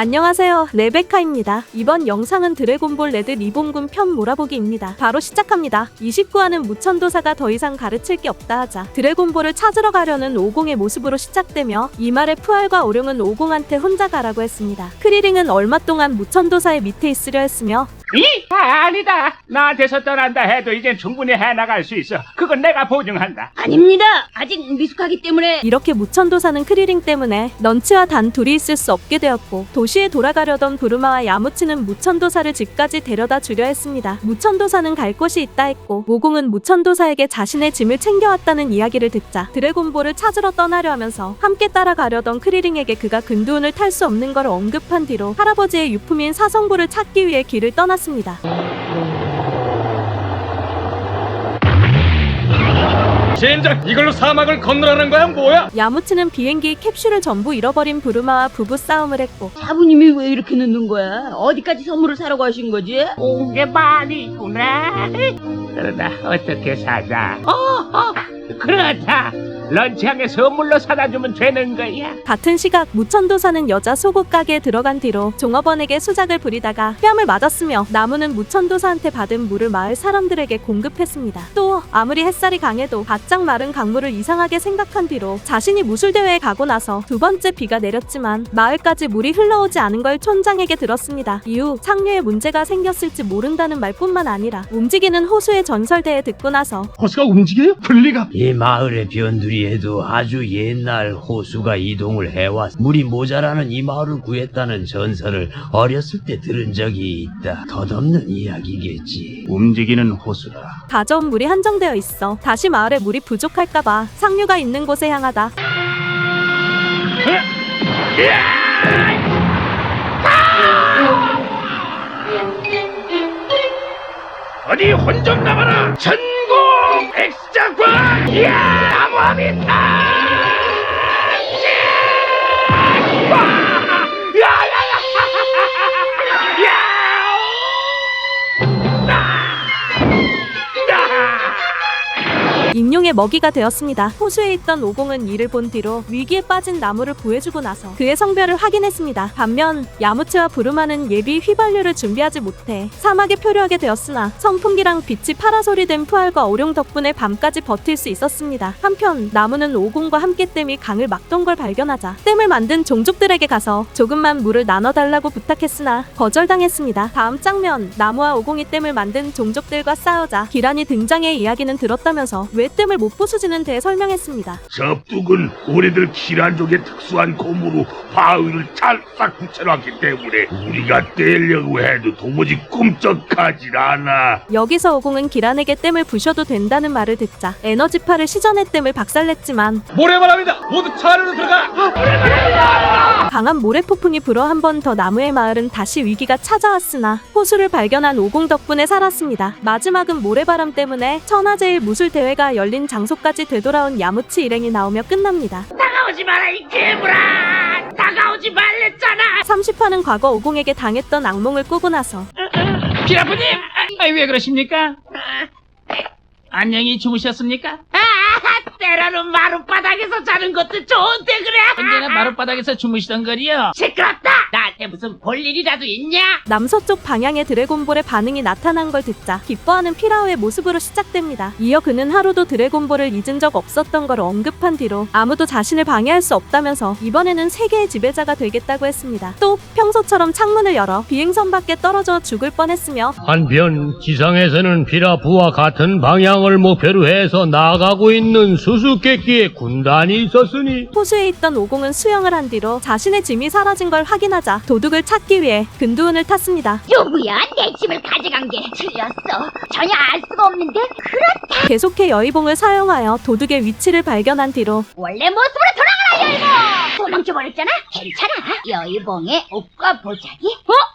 안녕하세요, 레베카입니다. 이번 영상은 드래곤볼 레드 리본군 편 몰아보기입니다. 바로 시작합니다. 29화는 무천도사가 더 이상 가르칠 게 없다 하자 드래곤볼을 찾으러 가려는 오공의 모습으로 시작되며 이 말에 푸알과 오룡은 오공한테 혼자 가라고 했습니다. 크리링은 얼마 동안 무천도사의 밑에 있으려 했으며 아니다. 나한테서 떠난다 해도 이젠 충분히 해나갈 수 있어. 그건 내가 보증한다. 아닙니다. 아직 미숙하기 때문에. 이렇게 무천도사는 크리링 때문에 넌치와 단 둘이 있을 수 없게 되었고 도시에 돌아가려던 부르마와 야무치는 무천도사를 집까지 데려다 주려 했습니다. 무천도사는 갈 곳이 있다 했고 오공은 무천도사에게 자신의 짐을 챙겨왔다는 이야기를 듣자 드래곤볼을 찾으러 떠나려 하면서 함께 따라가려던 크리링에게 그가 근두운을 탈 수 없는 걸 언급한 뒤로 할아버지의 유품인 사성부를 찾기 위해 길을 떠났습니다. 젠장, 이걸로 사막을 건너라는 거야 뭐야? 야무치는 비행기 캡슐을 전부 잃어버린 부르마와 부부 싸움을 했고 사부님이 왜 이렇게 늦는 거야? 어디까지 선물을 사러 가신 거지? 온 게 많이 있구나. 그러나 어떻게 사자? 그렇다. 런치항에 선물로 사다 주면 되는 거야. 같은 시각 무천도사는 여자 속옷 가게에 들어간 뒤로 종업원에게 수작을 부리다가 뺨을 맞았으며 나무는 무천도사한테 받은 물을 마을 사람들에게 공급했습니다. 또 아무리 햇살이 강해도 바짝 마른 강물을 이상하게 생각한 뒤로 자신이 무술대회에 가고 나서 두 번째 비가 내렸지만 마을까지 물이 흘러오지 않은 걸 촌장에게 들었습니다. 이후 상류에 문제가 생겼을지 모른다는 말뿐만 아니라 움직이는 호수의 전설대에 듣고 나서 호수가 움직여요? 분리가. 이 마을의 변두리에도 아주 옛날 호수가 이동을 해와 물이 모자라는 이 마을을 구했다는 전설을 어렸을 때 들은 적이 있다. 덧없는 이야기겠지. 움직이는 호수라. 가져온 물이 한정되어 있어 다시 마을에 물이 부족할까봐 상류가 있는 곳에 향하다. 어디 혼 좀 나가라. 전공 엑스장판. 이야, 나무아미타. 인룡의 먹이가 되었습니다. 호수에 있던 오공은 이를 본 뒤로 위기에 빠진 나무를 구해주고 나서 그의 성별을 확인했습니다. 반면 야무치와 부르마는 예비 휘발유를 준비하지 못해 사막에 표류하게 되었으나 선풍기랑 빛이 파라솔이 된 푸알과 오룡 덕분에 밤까지 버틸 수 있었습니다. 한편 나무는 오공과 함께 댐이 강을 막던 걸 발견하자 댐을 만든 종족들에게 가서 조금만 물을 나눠달라고 부탁했으나 거절당했습니다. 다음 장면, 나무와 오공이 댐을 만든 종족들과 싸우자 기란이 등장해 이야기는 들었다면서 왜 댐을 못 부수지는 데 설명했습니다. 접둑은 우리들 키란족의 특수한 고무로 바위를 찰싹 붙여놨기 때문에 우리가 떼려고 해도 도무지 꿈쩍하질 않아. 여기서 오공은 기란에게 댐을 부셔도 된다는 말을 듣자 에너지파를 시전해 댐을 박살냈지만 모래바람이다. 모두 차 안으로 들어가. 강한 모래폭풍이 불어 한 번 더 나무의 마을은 다시 위기가 찾아왔으나 호수를 발견한 오공 덕분에 살았습니다. 마지막은 모래바람 때문에 천하제일 무술대회가 열린 장소까지 되돌아온 야무치 일행이 나오며 끝납니다. 다가오지 마라 이 괴물아! 다가오지 말랬잖아! 30화는 과거 오공에게 당했던 악몽을 꾸고 나서 기라프님, 왜 그러십니까? 안녕히 주무셨습니까? 때로는 마룻바닥에서 자는 것도 좋은데 그래! 언제나 마룻바닥에서 주무시던 거리요. 시끄럽다! 나한테 무슨 볼 일이라도 있냐? 남서쪽 방향의 드래곤볼의 반응이 나타난 걸 듣자 기뻐하는 피라오의 모습으로 시작됩니다. 이어 그는 하루도 드래곤볼을 잊은 적 없었던 걸 언급한 뒤로 아무도 자신을 방해할 수 없다면서 이번에는 세계의 지배자가 되겠다고 했습니다. 또 평소처럼 창문을 열어 비행선 밖에 떨어져 죽을 뻔했으며 한편 지상에서는 피라프와 같은 방향을 목표로 해서 나가고 있는 수수께끼의 군단이 있었으니 호수에 있던 오공은 수영을 한 뒤로 자신의 짐이 사라진 걸 확인하자 도둑을 찾기 위해 근두운을 탔습니다. 누구야? 내 짐을 가져간 게 틀렸어. 전혀 알 수가 없는데? 그렇다! 계속해 여의봉을 사용하여 도둑의 위치를 발견한 뒤로 원래 모습으로 돌아가라 여의봉! 도망쳐버렸잖아? 괜찮아. 여의봉의 옷과 보자기?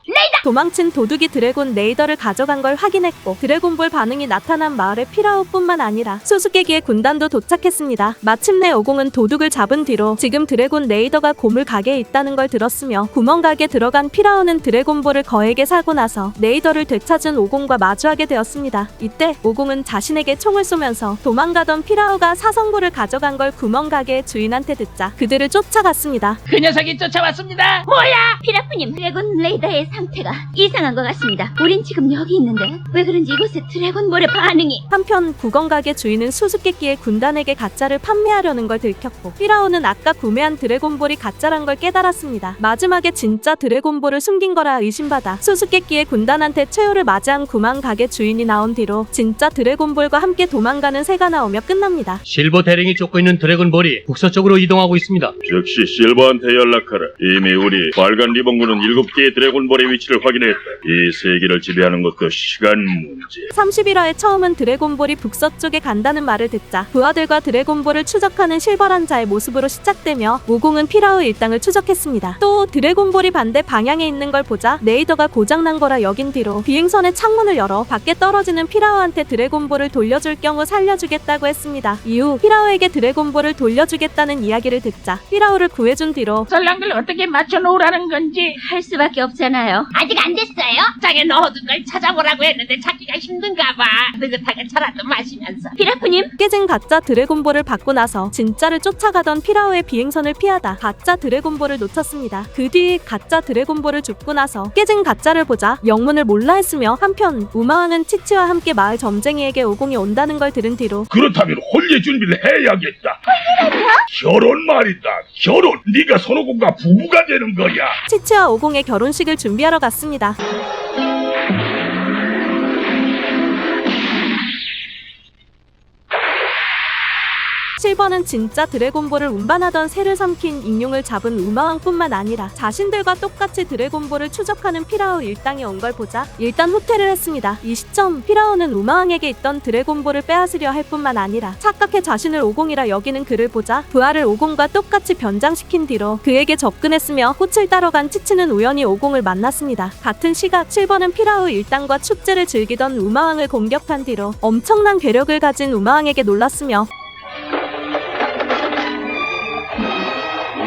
레이더! 도망친 도둑이 드래곤 레이더를 가져간 걸 확인했고 드래곤볼 반응이 나타난 마을의 피라오뿐만 아니라 수수께끼의 군단도 도착했습니다. 마침내 오공은 도둑을 잡은 뒤로 지금 드래곤 레이더가 고물 가게에 있다는 걸 들었으며 구멍가게에 들어간 피라오는 드래곤볼을 거액에 사고 나서 레이더를 되찾은 오공과 마주하게 되었습니다. 이때 오공은 자신에게 총을 쏘면서 도망가던 피라오가 사성부를 가져간 걸 구멍가게의 주인한테 듣자 그들을 쫓아가 쫓아갔습니다. 그 녀석이 쫓아왔습니다. 뭐야? 피라프님, 드래곤 레이더의 상태가 이상한 것 같습니다. 우린 지금 여기 있는데 왜 그런지 이곳에 드래곤볼의 반응이. 한편 구건가게 주인은 수수께끼의 군단에게 가짜를 판매하려는 걸 들켰고 피라오는 아까 구매한 드래곤볼이 가짜란 걸 깨달았습니다. 마지막에 진짜 드래곤볼을 숨긴 거라 의심받아 수수께끼의 군단한테 최후를 맞이한 구만가게 주인이 나온 뒤로 진짜 드래곤볼과 함께 도망가는 새가 나오며 끝납니다. 실버 대령이 쫓고 있는 드래곤볼이 북서쪽으로 이동하고 있습니다. 즉시 실버한테 연락하라. 이미 우리 빨간 리본군은 7개의 드래곤볼의 위치를 확인했다. 이 세계를 지배하는 것도 시간 문제. 31화에 처음은 드래곤볼이 북서쪽에 간다는 말을 듣자 부하들과 드래곤볼을 추적하는 실버란 자의 모습으로 시작되며 오공은 피라오 일당을 추적했습니다. 또 드래곤볼이 반대 방향에 있는 걸 보자 레이더가 고장난 거라 여긴 뒤로 비행선의 창문을 열어 밖에 떨어지는 피라오한테 드래곤볼을 돌려줄 경우 살려주겠다고 했습니다. 이후 피라오에게 드래곤볼을 돌려주겠다는 이야기를 듣자 피라오를 구해준 뒤로 설랑들 어떻게 맞춰놓으라는 건지. 할 수밖에 없잖아요. 아직 안 됐어요? 장에 넣어둔 걸 찾아보라고 했는데 찾기가 힘든가 봐. 느긋하게 차라도 마시면서. 피라프님, 깨진 가짜 드래곤볼을 받고 나서 진짜를 쫓아가던 피라오의 비행선을 피하다 가짜 드래곤볼을 놓쳤습니다. 그 뒤 가짜 드래곤볼을 줍고 나서 깨진 가짜를 보자 영문을 몰라 했으며 한편 우마왕은 치치와 함께 마을 점쟁이에게 오공이 온다는 걸 들은 뒤로 그렇다면 혼례 준비를 해야겠다. 결혼 말이다. 결혼. 네가 손오공과 부부가 되는 거야. 치치와 오공의 결혼식을 준비하러 갔습니다. 실버는 진짜 드래곤볼을 운반하던 새를 삼킨 익룡을 잡은 우마왕뿐만 아니라 자신들과 똑같이 드래곤볼을 추적하는 피라오 일당이 온 걸 보자 일단 후퇴를 했습니다. 이 시점 피라오는 우마왕에게 있던 드래곤볼을 빼앗으려 할 뿐만 아니라 착각해 자신을 오공이라 여기는 그를 보자 부하를 오공과 똑같이 변장시킨 뒤로 그에게 접근했으며 꽃을 따러 간 치치는 우연히 오공을 만났습니다. 같은 시각 실버는 피라오 일당과 축제를 즐기던 우마왕을 공격한 뒤로 엄청난 괴력을 가진 우마왕에게 놀랐으며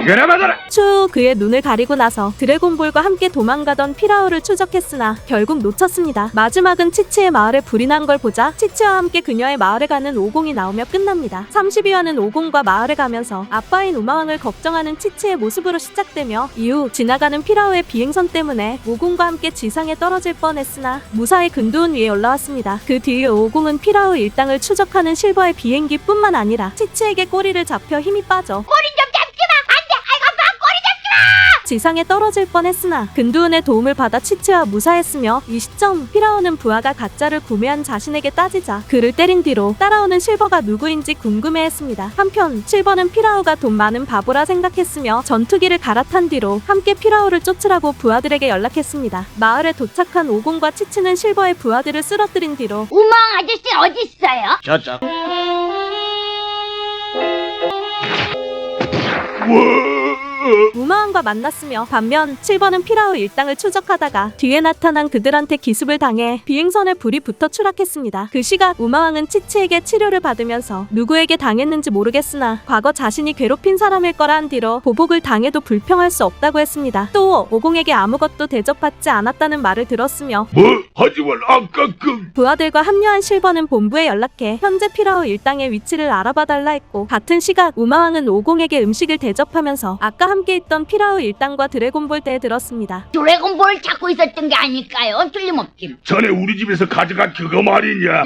이거나 받아라. 추후 그의 눈을 가리고 나서 드래곤볼과 함께 도망가던 피라오를 추적했으나 결국 놓쳤습니다. 마지막은 치치의 마을에 불이 난 걸 보자 치치와 함께 그녀의 마을에 가는 오공이 나오며 끝납니다. 32화는 오공과 마을에 가면서 아빠인 우마왕을 걱정하는 치치의 모습으로 시작되며 이후 지나가는 피라오의 비행선 때문에 오공과 함께 지상에 떨어질 뻔했으나 무사히 근두운 위에 올라왔습니다. 그 뒤에 오공은 피라오 일당을 추적하는 실버의 비행기뿐만 아니라 치치에게 꼬리를 잡혀 힘이 빠져 지상에 떨어질 뻔했으나 근두운의 도움을 받아 치치와 무사했으며 이 시점 피라오는 부하가 가짜를 구매한 자신에게 따지자 그를 때린 뒤로 따라오는 실버가 누구인지 궁금해했습니다. 한편 실버는 피라오가 돈 많은 바보라 생각했으며 전투기를 갈아탄 뒤로 함께 피라오를 쫓으라고 부하들에게 연락했습니다. 마을에 도착한 오공과 치치는 실버의 부하들을 쓰러뜨린 뒤로 우마왕 아저씨 어디 있어요? 저쪽. 우마왕과 만났으며 반면 실버는 피라오 일당을 추적하다가 뒤에 나타난 그들한테 기습을 당해 비행선에 불이 붙어 추락했습니다. 그 시각 우마왕은 치치에게 치료를 받으면서 누구에게 당했는지 모르겠으나 과거 자신이 괴롭힌 사람일 거라 한 뒤로 보복을 당해도 불평할 수 없다고 했습니다. 또 오공에게 아무것도 대접받지 않았다는 말을 들었으며 하지만 아까 부하들과 합류한 실버는 본부에 연락해 현재 피라오 일당의 위치를 알아봐달라 했고 같은 시각 우마왕은 오공에게 음식을 대접하면서 아까 함께 있던 피라오 일당과 드래곤볼 때에 들었습니다. 드래곤볼 찾고 있었던 게 아닐까요? 틀림없긴. 전에 우리 집에서 가져간 그거 말이냐.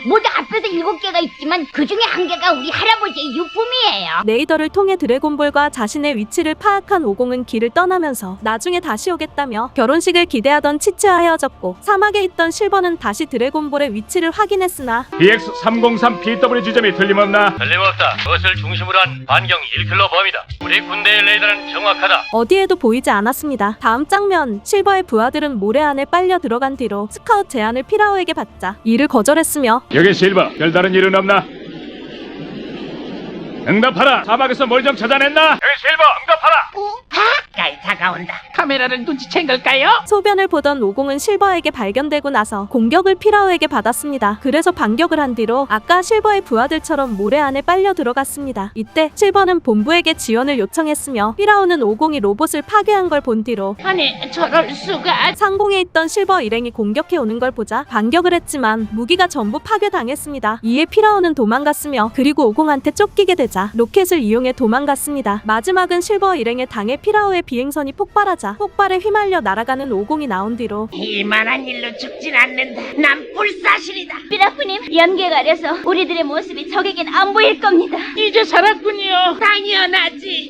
모두 합해서 7개가 있지만 그 중에 1개가 우리 할아버지의 유품이에요. 레이더를 통해 드래곤볼과 자신의 위치를 파악한 오공은 길을 떠나면서 나중에 다시 오겠다며 결혼식을 기대하던 치치와 헤어졌고 사막에 있던 실버는 다시 드래곤볼의 위치를 확인했으나 BX303PW 지점이 틀림없나? 틀림없다. 그것을 중심으로 한 반경 1km 범위다. 우리 군대의 레이더는 정확하다. 어디에도 보이지 않았습니다. 다음 장면 실버의 부하들은 모래 안에 빨려 들어간 뒤로 스카웃 제안을 피라오에게 받자 이를 거절했으며 여기 실버, 별다른 일은 없나? 응답하라. 사막에서 뭘 좀 찾아냈나? 여기 실버, 응답하라. 가까이 다가온다. 카메라를 눈치챈 걸까요? 소변을 보던 오공은 실버에게 발견되고 나서 공격을 피라오에게 받았습니다. 그래서 반격을 한 뒤로 아까 실버의 부하들처럼 모래 안에 빨려 들어갔습니다. 이때 실버는 본부에게 지원을 요청했으며 피라오는 오공이 로봇을 파괴한 걸 본 뒤로 아니 저럴 수가. 상공에 있던 실버 일행이 공격해 오는 걸 보자 반격을 했지만 무기가 전부 파괴당했습니다. 이에 피라오는 도망갔으며 그리고 오공한테 쫓기게 되자 로켓을 이용해 도망갔습니다. 마지막은 실버 일행에 당해 피라오의 비행선이 폭발하자 폭발에 휘말려 날아가는 오공이 나온 뒤로 이만한 일로 죽진 않는다. 난 불사실이다. 삐라프님, 연계 가려서 우리들의 모습이 적에겐 안 보일 겁니다. 이제 살았군요. 당연하지.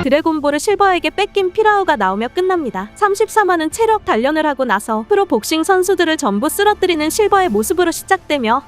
드래곤볼을 실버에게 뺏긴 피라오가 나오며 끝납니다. 34만은 체력 단련을 하고 나서 프로 복싱 선수들을 전부 쓰러뜨리는 실버의 모습으로 시작되며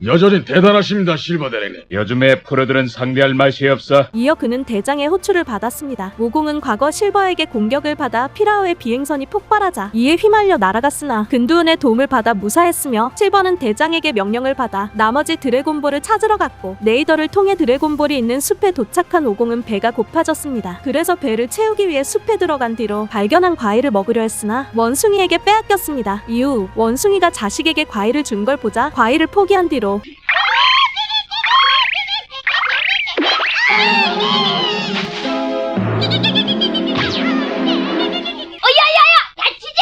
여전히 대단하십니다, 실버 대령님. 요즘에 프로들은 상대할 맛이 없어. 이어 그는 대장의 호출을 받았습니다. 오공은 과거 실버에게 공격을 받아 피라오의 비행선이 폭발하자 이에 휘말려 날아갔으나 근두운의 도움을 받아 무사했으며 실버는 대장에게 명령을 받아 나머지 드래곤볼을 찾으러 갔고 네이더를 통해 드래곤볼이 있는 숲에 도착한 오공은 배가 고파졌습니다. 그래서 배를 채우기 위해 숲에 들어간 뒤로 발견한 과일을 먹으려 했으나 원숭이에게 빼앗겼습니다. 이후 원숭이가 자식에게 과일을 준 걸 보자 과일을 포기한 뒤로 다치지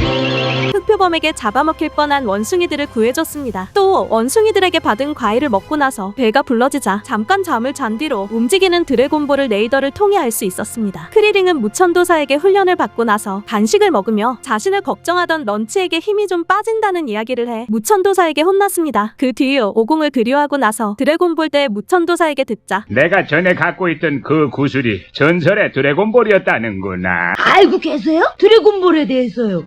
않았니? 흑표범에게 잡아먹힐 뻔한 원숭이들을 구해줬습니다. 또 원숭이들에게 받은 과일을 먹고 나서 배가 불러지자 잠깐 잠을 잔 뒤로 움직이는 드래곤볼을 레이더를 통해 알 수 있었습니다. 크리링은 무천도사에게 훈련을 받고 나서 간식을 먹으며 자신을 걱정하던 런치에게 힘이 좀 빠진다는 이야기를 해 무천도사에게 혼났습니다. 그 뒤 오공을 그리워하고 나서 드래곤볼 대 무천도사에게 듣자 내가 전에 갖고 있던 그 구슬이 전설의 드래곤볼이었다는구나. 알고 계세요? 드래곤볼에 대해서요.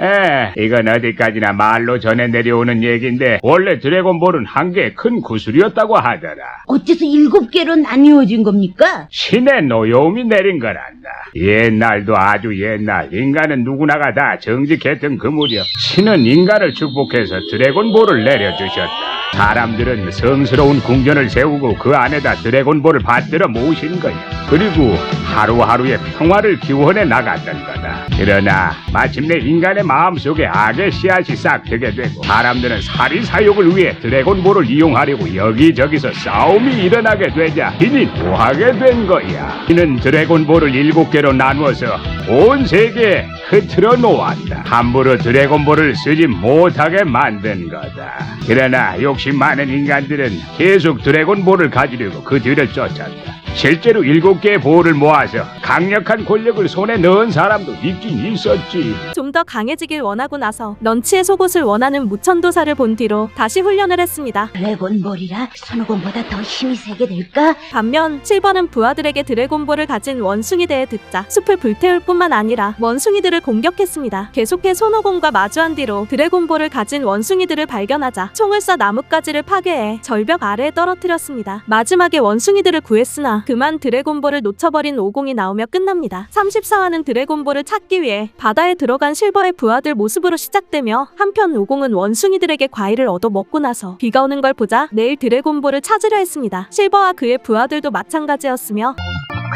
이건 어디까지나 말로 전해 내려오는 얘긴데 원래 드래곤볼은 한 개의 큰 구슬이었다고 하더라. 어째서 7개로 나뉘어진 겁니까? 신의 노여움이 내린 거란다. 옛날도 아주 옛날 인간은 누구나가 다 정직했던 그 무렵 신은 인간을 축복해서 드래곤볼을 내려주셨다. 사람들은 성스러운 궁전을 세우고 그 안에다 드래곤볼을 받들어 모으신 거야. 그리고 하루하루의 평화를 기원해 나갔던 거다. 그러나 마침내 인간의 마음속에 악의 씨앗이 싹트게 되고 사람들은 사리사욕을 위해 드래곤볼을 이용하려고 여기저기서 싸움이 일어나게 되자 신이 노하게 된 거야. 신은 드래곤볼을 7개로 나누어서 온 세계에 흐트러 놓았다. 함부로 드래곤볼을 쓰지 못하게 만든 거다. 그러나 욕심 많은 인간들은 계속 드래곤볼을 가지려고 그 뒤를 쫓았다. 실제로 7개의 볼을 모아서 강력한 권력을 손에 넣은 사람도 있긴 있었지. 좀 더 강해지길 원하고 나서 런치의 속옷을 원하는 무천도사를 본 뒤로 다시 훈련을 했습니다. 드래곤볼이라 손오공보다 더 힘이 세게 될까? 반면 실버는 부하들에게 드래곤볼을 가진 원숭이 대해 듣자 숲을 불태울 뿐만 아니라 원숭이들을 공격했습니다. 계속해 손오공과 마주한 뒤로 드래곤볼을 가진 원숭이들을 발견하자 총을 쏴 나뭇가지를 파괴해 절벽 아래에 떨어뜨렸습니다. 마지막에 원숭이들을 구했으나 그만 드래곤볼을 놓쳐버린 오공이 나오며 끝납니다. 34화는 드래곤볼을 찾기 위해 바다에 들어간 실버의 부하들 모습으로 시작되며 한편 오공은 원숭이들에게 과일을 얻어 먹고 나서 비가 오는 걸 보자 내일 드래곤볼을 찾으려 했습니다. 실버와 그의 부하들도 마찬가지였으며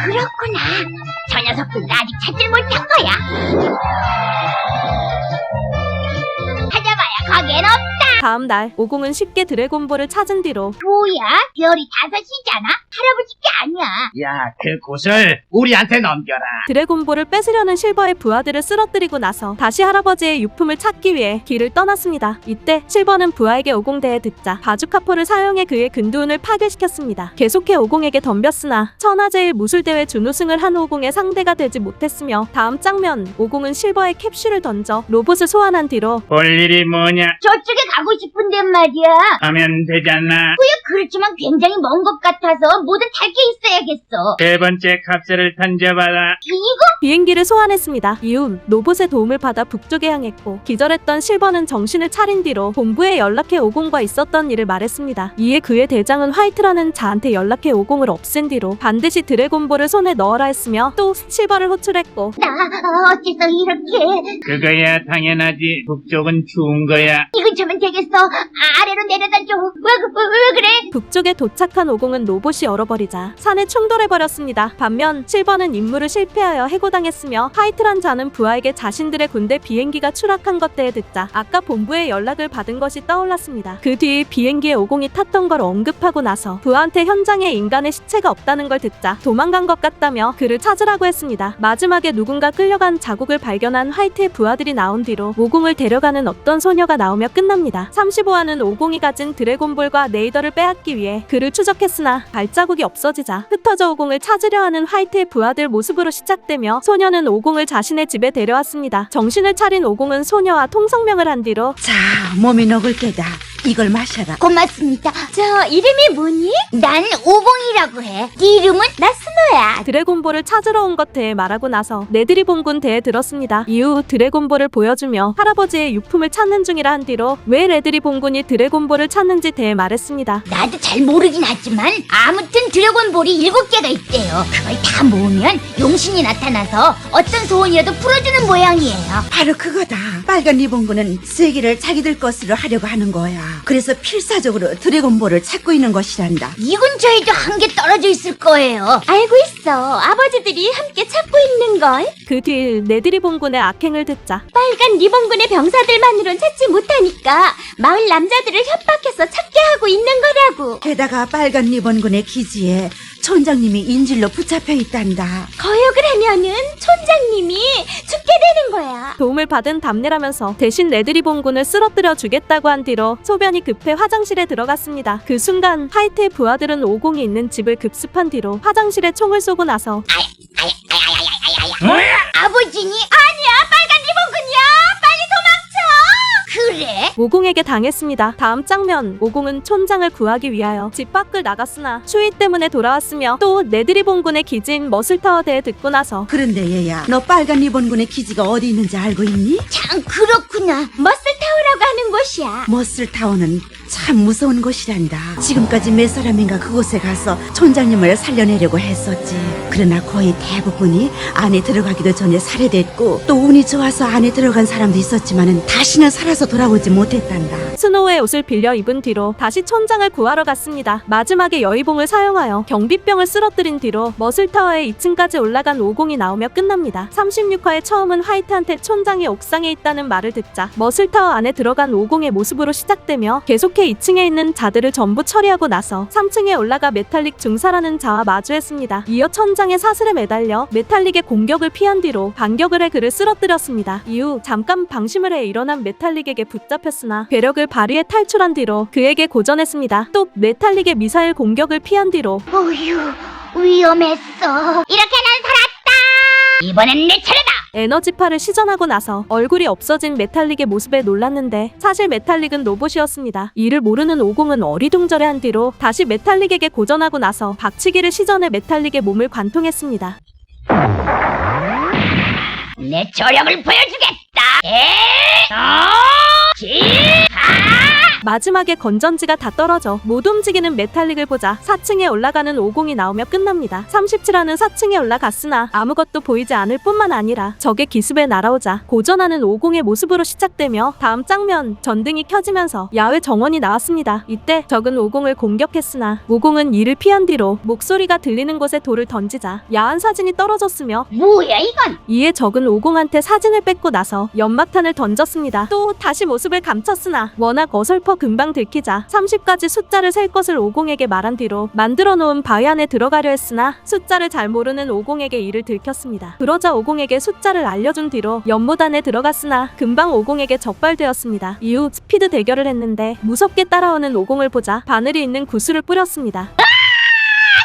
그렇구나. 저 녀석들도 아직 찾질 못한 거야. 찾아봐야 거기엔 없다. 다음 날 오공은 쉽게 드래곤볼을 찾은 뒤로 뭐야? 별이 5이잖아? 할아버지 게 아니야. 야, 그 구슬 우리한테 넘겨라. 드래곤볼을 뺏으려는 실버의 부하들을 쓰러뜨리고 나서 다시 할아버지의 유품을 찾기 위해 길을 떠났습니다. 이때 실버는 부하에게 오공대에 듣자 바주카포를 사용해 그의 근두운을 파괴시켰습니다. 계속해 오공에게 덤볐으나 천하제일 무술대회 준우승을 한 오공의 상대가 되지 못했으며 다음 장면 오공은 실버의 캡슐을 던져 로봇을 소환한 뒤로 볼 일이 뭐냐? 저쪽에 가고 가고 싶은데 말이야. 하면 되잖아. 그렇지만 굉장히 먼 것 같아서 뭐든 탈 게 있어야겠어. 세 번째 값을 던져봐라. 이거? 비행기를 소환했습니다. 이후 로봇의 도움을 받아 북쪽에 향했고 기절했던 실버는 정신을 차린 뒤로 본부에 연락해 오공과 있었던 일을 말했습니다. 이에 그의 대장은 화이트라는 자한테 연락해 오공을 없앤 뒤로 반드시 드래곤볼을 손에 넣어라 했으며 또 실버를 호출했고 어째서 이렇게? 그거야 당연하지. 북쪽은 추운 거야. 이 근처면 되겠어. 아래로 내려다 줘. 왜 그래? 북쪽에 도착한 오공은 로봇이 얼어버리자 산에 충돌해버렸습니다. 반면 실버는 임무를 실패하여 해고당했으며 화이트란 자는 부하에게 자신들의 군대 비행기가 추락한 것 대해 듣자 아까 본부에 연락을 받은 것이 떠올랐습니다. 그 뒤 비행기에 오공이 탔던 걸 언급하고 나서 부하한테 현장에 인간의 시체가 없다는 걸 듣자 도망간 것 같다며 그를 찾으라고 했습니다. 마지막에 누군가 끌려간 자국을 발견한 화이트의 부하들이 나온 뒤로 오공을 데려가는 어떤 소녀가 나오며 끝납니다. 35화는 오공이 가진 드래곤볼과 네이더를 빼앗기 위해 그를 추적했으나 발자국이 없어지자 흩어져 오공을 찾으려 하는 화이트의 부하들 모습으로 시작되며 소녀는 오공을 자신의 집에 데려왔습니다. 정신을 차린 오공은 소녀와 통성명을 한 뒤로 자, 몸이 녹을 때다. 이걸 마셔라. 고맙습니다. 저 이름이 뭐니? 난 오공이라고 해. 네 이름은? 나 스노야. 드래곤볼을 찾으러 온 것 대해 말하고 나서 네드리 본군 대에 들었습니다. 이후 드래곤볼을 보여주며 할아버지의 유품을 찾는 중이라 한 뒤로 왜 레드리 본군이 드래곤볼을 찾는지 대해 말했습니다. 나도 잘 모르긴 하지만 아무튼 드래곤볼이 7개가 있대요. 그걸 다 모으면 용신이 나타나서 어떤 소원이라도 풀어주는 모양이에요. 바로 그거다. 빨간 리본군은 세계를 자기들 것으로 하려고 하는 거야. 그래서 필사적으로 드래곤볼을 찾고 있는 것이란다. 이 근처에도 한 개 떨어져 있을 거예요. 알고 있어. 아버지들이 함께 찾고 있는 걸. 그 뒤 네드리 본군의 악행을 듣자 빨간 리본군의 병사들만으론 찾지 못하니까 마을 남자들을 협박해서 찾게 하고 있는 거라고. 게다가 빨간 리본군의 기지에 촌장님이 인질로 붙잡혀 있단다. 거역을 하면은 촌장님이 죽게 되는 거야. 도움을 받은 답례라면서 대신 네드리 본군을 쓰러뜨려 주겠다고 한 뒤로 소변이 급해 화장실에 들어갔습니다. 그 순간 화이트의 부하들은 오공이 있는 집을 급습한 뒤로 화장실에 총을 쏘고 나서 아버지니? 아니야, 빨간 리본군이야. 빨리 도망쳐. 그래? 오공에게 당했습니다. 다음 장면, 오공은 촌장을 구하기 위하여 집 밖을 나갔으나 추위 때문에 돌아왔으며 또 네드리 본군의 기지인 머슬타워 대에 듣고 나서 그런데 얘야, 너 빨간 리본군의 기지가 어디 있는지 알고 있니? 참 그렇구나. 머슬타워라고 하는 곳이야. 머슬타워는 참 무서운 곳이란다. 지금까지 몇 사람인가 그곳에 가서 촌장님을 살려내려고 했었지. 그러나 거의 대부분이 안에 들어가기도 전에 살해됐고 또 운이 좋아서 안에 들어간 사람도 있었지만은 다시는 살아서 돌아오지 못했단다. 스노우의 옷을 빌려 입은 뒤로 다시 촌장을 구하러 갔습니다. 마지막에 여의봉을 사용하여 경비병을 쓰러뜨린 뒤로 머슬타워의 2층까지 올라간 오공이 나오며 끝납니다. 36화의 처음은 화이트한테 촌장이 옥상에 있다는 말을 듣자 머슬타워 안에 들어간 오공의 모습으로 시작되며 계속해 2층에 있는 자들을 전부 처리하고 나서 3층에 올라가 메탈릭 중사라는 자와 마주했습니다. 이어 천장의 사슬에 매달려 메탈릭의 공격을 피한 뒤로 반격을 해 그를 쓰러뜨렸습니다. 이후 잠깐 방심을 해 일어난 메탈릭에게 붙잡혔으나 괴력을 발휘해 탈출한 뒤로 그에게 고전했습니다. 또 메탈릭의 미사일 공격을 피한 뒤로 어휴, 위험했어. 이렇게 난 살았다. 이번엔 내 차례다. 에너지파를 시전하고 나서 얼굴이 없어진 메탈릭의 모습에 놀랐는데 사실 메탈릭은 로봇이었습니다. 이를 모르는 오공은 어리둥절해한 뒤로 다시 메탈릭에게 고전하고 나서 박치기를 시전해 메탈릭의 몸을 관통했습니다. 내 저력을 보여주겠다. 마지막에 건전지가 다 떨어져 못 움직이는 메탈릭을 보자 4층에 올라가는 오공이 나오며 끝납니다. 37화는 4층에 올라갔으나 아무것도 보이지 않을 뿐만 아니라 적의 기습에 날아오자 고전하는 오공의 모습으로 시작되며 다음 장면 전등이 켜지면서 야외 정원이 나왔습니다. 이때 적은 오공을 공격했으나 오공은 이를 피한 뒤로 목소리가 들리는 곳에 돌을 던지자 야한 사진이 떨어졌으며 뭐야 이건? 이에 적은 오공한테 사진을 뺏고 나서 연막탄을 던졌습니다. 또 다시 모습을 감췄으나 워낙 어설퍼 금방 들키자 30까지 숫자를 셀 것을 오공에게 말한 뒤로 만들어 놓은 바위 안에 들어가려 했으나 숫자를 잘 모르는 오공에게 이를 들켰습니다. 그러자 오공에게 숫자를 알려준 뒤로 연못 안에 들어갔으나 금방 오공에게 적발되었습니다. 이후 스피드 대결을 했는데 무섭게 따라오는 오공을 보자 바늘이 있는 구슬을 뿌렸습니다.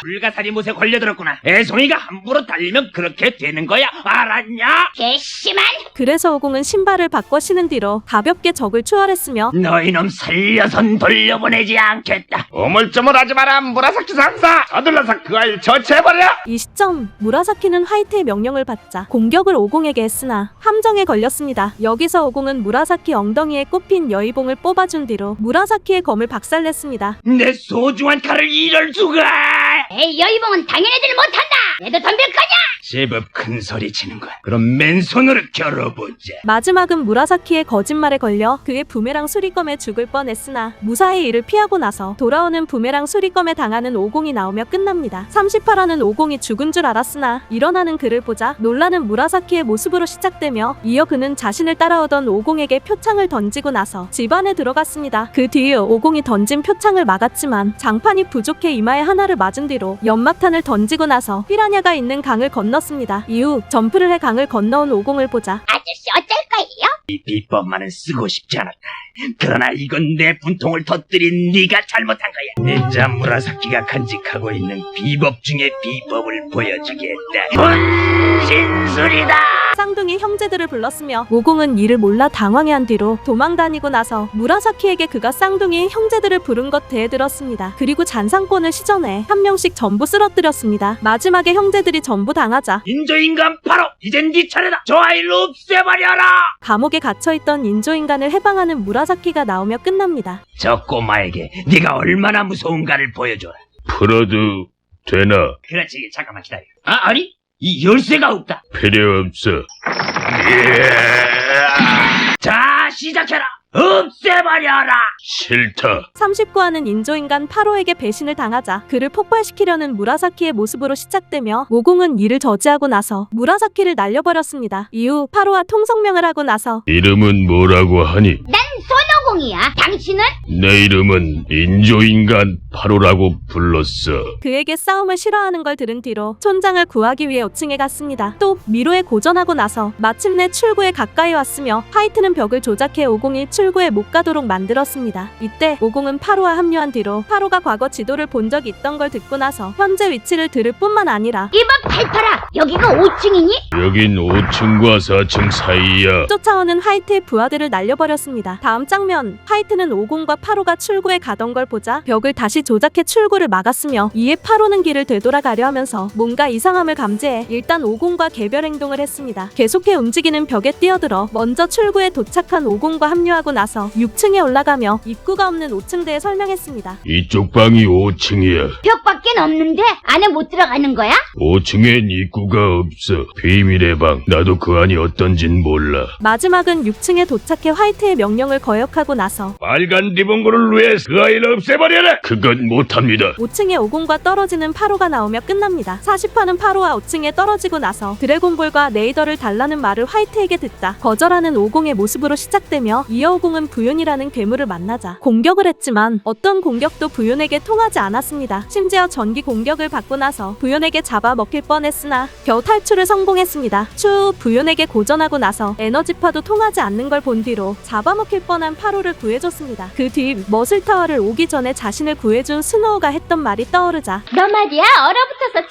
불가사리 못에 걸려들었구나. 애송이가 함부로 달리면 그렇게 되는 거야. 알았냐? 괘씸한 그래서 오공은 신발을 바꿔 신은 뒤로 가볍게 적을 추월했으며 너희놈 살려선 돌려보내지 않겠다. 오물조물하지 마라 무라사키 상사. 서둘러서 그 아이를 처치해버려. 이 시점 무라사키는 화이트의 명령을 받자 공격을 오공에게 했으나 함정에 걸렸습니다. 여기서 오공은 무라사키 엉덩이에 꼽힌 여의봉을 뽑아준 뒤로 무라사키의 검을 박살냈습니다. 내 소중한 칼을 이럴 수가. 내 여의봉은 당연히들 못한다. 얘도 덤빌 거냐? 제법 큰 소리 치는 거야. 그럼 맨손으로 겨뤄보자. 마지막은 무라사키의 거짓말에 걸려 그의 부메랑 수리검에 죽을 뻔했으나 무사히 이를 피하고 나서 돌아오는 부메랑 수리검에 당하는 오공이 나오며 끝납니다. 38화는 오공이 죽은 줄 알았으나 일어나는 그를 보자 놀라는 무라사키의 모습으로 시작되며 이어 그는 자신을 따라오던 오공에게 표창을 던지고 나서 집 안에 들어갔습니다. 그 뒤에 오공이 던진 표창을 막았지만 장판이 부족해 이마에 하나를 맞은 뒤로 연막탄을 던지고 나서 피라냐가 있는 강을 건넜습니다. 이후 점프를 해 강을 건너온 오공을 보자 아저씨 어쩔 거예요? 이 비법만은 쓰고 싶지 않았다. 그러나 이건 내 분통을 터뜨린 네가 잘못한 거야. 닌자 무라사키가 간직하고 있는 비법 중에 비법을 보여주겠다. 분신술이다. 쌍둥이 형제들을 불렀으며 오공은 이를 몰라 당황해한 뒤로 도망다니고 나서 무라사키에게 그가 쌍둥이 형제들을 부른 것 대들었습니다. 그리고 잔상권을 시전해 한 명씩 전부 쓰러뜨렸습니다. 마지막에 형제들이 전부 당하자 인조인간 바로 이젠 네 차례다. 저 아이를 없애버려라. 감옥에 갇혀있던 인조인간을 해방하는 무라사키가 나오며 끝납니다. 저 꼬마에게 네가 얼마나 무서운가를 보여줘라. 풀어도 되나? 그렇지. 잠깐만 기다려. 아니 이 열쇠가 없다. 필요 없어. 자 시작해라. 없애버려라. 싫다. 39화는 인조인간 8호에게 배신을 당하자 그를 폭발시키려는 무라사키의 모습으로 시작되며 오공은 이를 저지하고 나서 무라사키를 날려버렸습니다. 이후 8호와 통성명을 하고 나서 이름은 뭐라고 하니? 난 손오공이야. 당신은? 내 이름은 인조인간 8호라고 불렀어. 그에게 싸움을 싫어하는 걸 들은 뒤로 촌장을 구하기 위해 5층에 갔습니다. 또 미로에 고전하고 나서 마침내 출구에 가까이 왔으며 화이트는 벽을 조작해 오공이 출구에 못 가도록 만들었습니다. 이때 오공은 8호와 합류한 뒤로 8호가 과거 지도를 본 적이 있던 걸 듣고 나서 현재 위치를 들을 뿐만 아니라 이봐 팔팔아. 여기가 5층이니? 여긴 5층과 4층 사이야. 쫓아오는 화이트의 부하들을 날려버렸습니다. 다음 장면, 화이트는 오공과 8호가 출구에 가던 걸 보자 벽을 다시 조작해 출구를 막았으며 이에 8호는 길을 되돌아가려 하면서 뭔가 이상함을 감지해 일단 오공과 개별 행동을 했습니다. 계속해 움직이는 벽에 뛰어들어 먼저 출구에 도착한 오공과 합류하고 나서 6층에 올라가며 입구가 없는 5층대에 설명했습니다. 이쪽 방이 5층이야. 벽밖엔 없는데 안에 못 들어가는 거야? 5층엔 입구가 없어. 비밀의 방. 나도 그 안이 어떤진 몰라. 마지막은 6층에 도착해 화이트의 명령을 거역하고 나서 빨간 리본고를 위해 그 아이를 없애버려라. 그건 못합니다. 5층에 오공과 떨어지는 8호가 나오며 끝납니다. 40화는 8호와 5층에 떨어지고 나서 드래곤볼과 네이더를 달라는 말을 화이트에게 듣자 거절하는 오공의 모습으로 시작되며 이어 오공은 부윤이라는 괴물을 만나자 공격을 했지만 어떤 공격도 부윤에게 통하지 않았습니다. 심지어 전기 공격을 받고 나서 부윤에게 잡아먹힐 뻔했으나 겨우 탈출을 성공했습니다. 추후 부윤에게 고전하고 나서 에너지파도 통하지 않는 걸 본 뒤로 잡아먹힐 뻔한 8호를 구해줬습니다. 그 뒤 머슬타워를 오기 전에 자신을 구해준 스노우가 했던 말이 떠오르자 너 말이야 얼어붙어서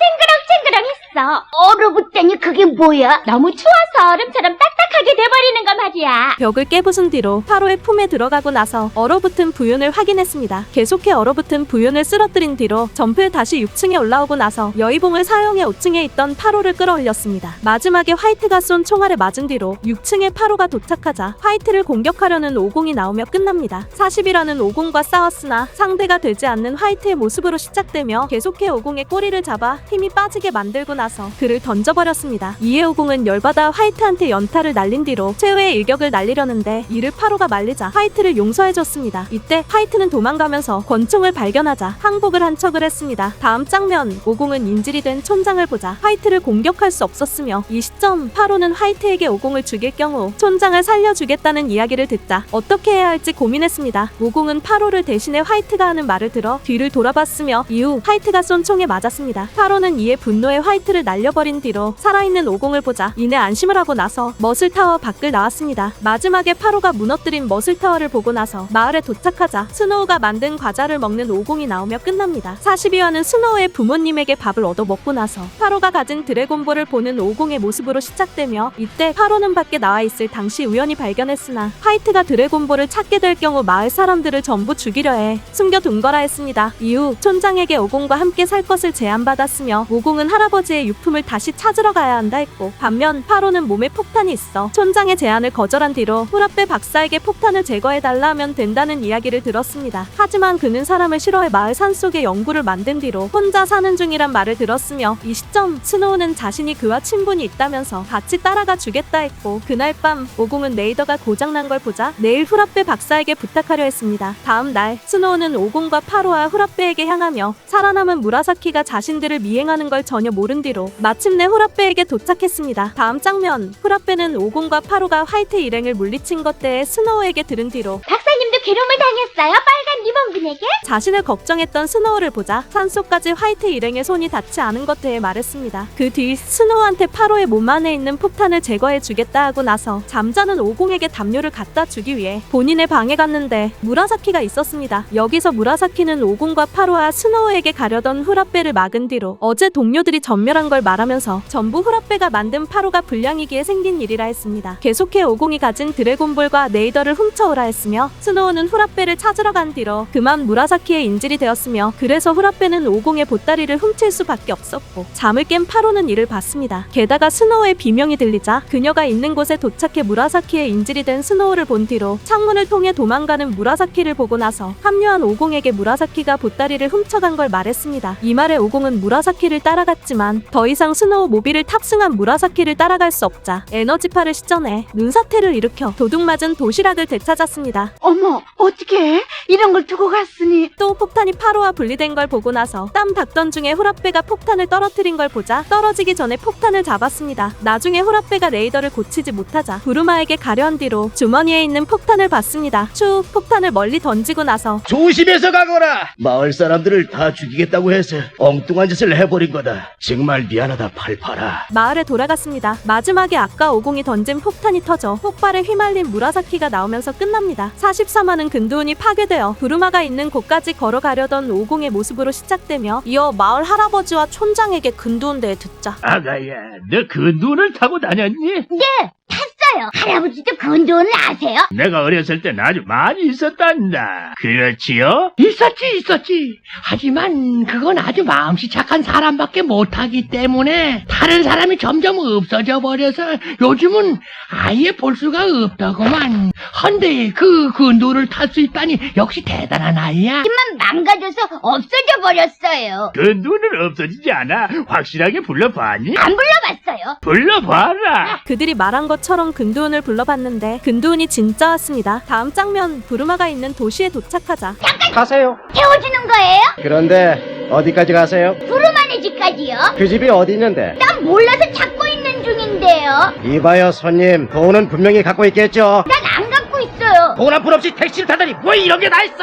쨍그렁쨍그렁했어. 얼어붙다니 그게 뭐야? 너무 추워서 얼음처럼 딱딱하게 돼버리는 거 말이야. 벽을 깨부순 뒤로 8호의 품에 들어가고 나서 얼어붙은 부윤을 확인했습니다. 계속해 얼어붙은 부윤을 쓰러뜨린 뒤로 점프해 다시 6층에 올라오고 나서 여의봉을 사용해 5층에 있던 8호를 끌어올렸습니다. 마지막에 화이트가 쏜 총알에 맞은 뒤로 6층에 8호가 도착하자 화이트를 공격하려는 오공이 나오며 끝납니다. 41화는 오공과 싸웠으나 상대가 되지 않는 화이트의 모습으로 시작되며 계속해 오공의 꼬리를 잡아 힘이 빠지게 만들고 나서 그를 던져버렸습니다. 이에 오공은 열받아 화이트한테 연타를 날린 뒤로 최후의 일격을 날리려는데 이를 8호가 말리자 화이트를 용서해줬습니다. 이때 화이트는 도망가면서 권총을 발견하자 항복을 한 척을 했습니다. 다음 장면, 오공은 인질이 된 촌장을 보자 화이트를 공격할 수 없었으며 이 시점 8호는 화이트에게 오공을 죽일 경우 촌장을 살려주겠다는 이야기를 듣자 어떻게 해야 할지 고민했습니다. 오공은 8호를 대신해 화이트가 하는 말을 들어 뒤를 돌아봤으며 이후 화이트가 쏜 총에 맞았습니다. 8호는 이에 분노에 화이트를 날려버린 뒤로 살아있는 오공을 보자 이내 안심을 하고 나서 멋을 머슬타워 밖을 나왔습니다. 마지막에 파로가 무너뜨린 머슬타워를 보고 나서 마을에 도착하자 스노우가 만든 과자를 먹는 오공이 나오며 끝납니다. 42화는 스노우의 부모님에게 밥을 얻어 먹고 나서 파로가 가진 드래곤볼을 보는 오공의 모습으로 시작되며, 이때 파로는 밖에 나와 있을 당시 우연히 발견했으나 화이트가 드래곤볼을 찾게 될 경우 마을 사람들을 전부 죽이려 해 숨겨둔 거라 했습니다. 이후 촌장에게 오공과 함께 살 것을 제안받았으며 오공은 할아버지의 유품을 다시 찾으러 가야 한다 했고, 반면 파로는 몸에 폭탄이 있어 촌장의 제안을 거절한 뒤로 후라베 박사에게 폭탄을 제거해달라 하면 된다는 이야기를 들었습니다. 하지만 그는 사람을 싫어해 마을 산속에 연구를 만든 뒤로 혼자 사는 중이란 말을 들었으며, 이 시점 스노우는 자신이 그와 친분이 있다면서 같이 따라가 주겠다 했고, 그날 밤 오공은 레이더가 고장난 걸 보자 내일 후라베 박사에게 부탁하려 했습니다. 다음 날 스노우는 오공과 파로와 후라베에게 향하며 살아남은 무라사키가 자신들을 미행하는 걸 전혀 모른 뒤로 마침내 후라베에게 도착했습니다. 다음 장면, 후라베는 오공과 파로가 화이트 일행을 물리친 것 대해 스노우에게 들은 뒤로 박사님도 괴로움을 당했어요? 빨간 리본군에게? 자신을 걱정했던 스노우를 보자 산속까지 화이트 일행의 손이 닿지 않은 것 대해 말했습니다. 그 뒤 스노우한테 파로의 몸 안에 있는 폭탄을 제거해 주겠다 하고 나서 잠자는 오공에게 담요를 갖다 주기 위해 본인의 방에 갔는데 무라사키가 있었습니다. 여기서 무라사키는 오공과 파로와 스노우에게 가려던 후라베를 막은 뒤로 어제 동료들이 전멸한 걸 말하면서 전부 후라베가 만든 파로가 불량이기에 생긴 일이라 했습니다. 계속해 오공이 가진 드래곤볼과 네이더를 훔쳐오라 했으며, 스노우는 후라베를 찾으러 간 뒤로 그만 무라사키의 인질이 되었으며, 그래서 후라베는 오공의 보따리를 훔칠 수밖에 없었고, 잠을 깬 파로는 이를 봤습니다. 게다가 스노우의 비명이 들리자 그녀가 있는 곳에 도착해 무라사키의 인질이 된 스노우를 본 뒤로 창문을 통해 도망가는 무라사키를 보고 나서 합류한 오공에게 무라사키가 보따리를 훔쳐간 걸 말했습니다. 이 말에 오공은 무라사키를 따라갔지만 더 이상 스노우 모빌을 탑승한 무라사키를 따라갈 수 없자 에너지파를 시전해 눈사태를 일으켜 도둑맞은 도시락을 되찾았습니다. 어머, 어떡해? 이런 걸 두고 갔으니. 또 폭탄이 파로와 분리된 걸 보고 나서 땀 닦던 중에 후라베가 폭탄을 떨어뜨린 걸 보자 떨어지기 전에 폭탄을 잡았습니다. 나중에 후라베가 레이더를 고치지 못하자 부르마에게 가려한 뒤로 주머니에 있는 폭탄을 봤습니다. 추 폭탄을 멀리 던지고 나서 조심해서 가거라. 마을 사람들을 다 죽이겠다고 해서 엉뚱한 짓을 해버린 거다. 정말 미안하다, 팔팔아. 마을에 돌아갔습니다. 마지막에 아까 오공이 던진 폭탄이 터져 폭발에 휘말린 무라사키가 나오면서 끝납니다. 43화는 근두운이 파괴되어 부르마가 있는 곳까지 걸어가려던 오공의 모습으로 시작되며, 이어 마을 할아버지와 촌장에게 근두운 대해 듣자. 아가야, 너 그 눈을 타고 다녔니? 네, 탔어요. 할아버지도 근두운을 아세요? 내가 어렸을 땐 아주 많이 있었단다. 그렇지요? 있었지. 하지만 그건 아주 마음씨 착한 사람밖에 못하기 때문에 다른 사람이 점점 없어져 버려서 요즘은 아예 볼 수가 없다고만. 헌데 그 근두를 탈 수 있다니 역시 대단한 아이야. 하지만 망가져서 없어져 버렸어요. 그 눈은 없어지지 않아. 확실하게 불러봤니? 안 불러봤어요. 불러봐라. 그들이 말한 것처럼 근두운을 불러봤는데 근두운이 진짜 왔습니다. 다음 장면, 부르마가 있는 도시에 도착하자 가세요. 태워주는 거예요? 그런데 어디까지 가세요? 부르마네 집까지요? 그 집이 어디 있는데? 난 몰라서 찾고 있는 중인데요. 이봐요, 손님. 돈은 분명히 갖고 있겠죠? 난 안 갖고 있어요. 돈 한 푼 없이 택시를 타다니 뭐 이런 게 다 있어.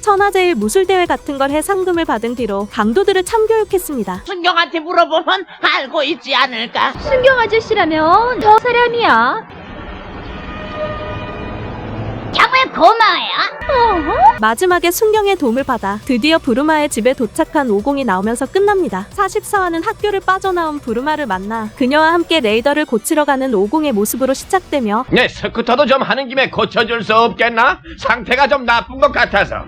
천하제일 무술대회 같은 걸 해 상금을 받은 뒤로 강도들을 참교육했습니다. 순경한테 물어보면 알고 있지 않을까? 순경 아저씨라면 저 사람이야. 정말 고마워요. 마지막에 순경의 도움을 받아 드디어 부르마의 집에 도착한 오공이 나오면서 끝납니다. 44화는 학교를 빠져나온 부르마를 만나 그녀와 함께 레이더를 고치러 가는 오공의 모습으로 시작되며, 네, 스쿠터도 좀 하는 김에 고쳐줄 수 없겠나? 상태가 좀 나쁜 것 같아서.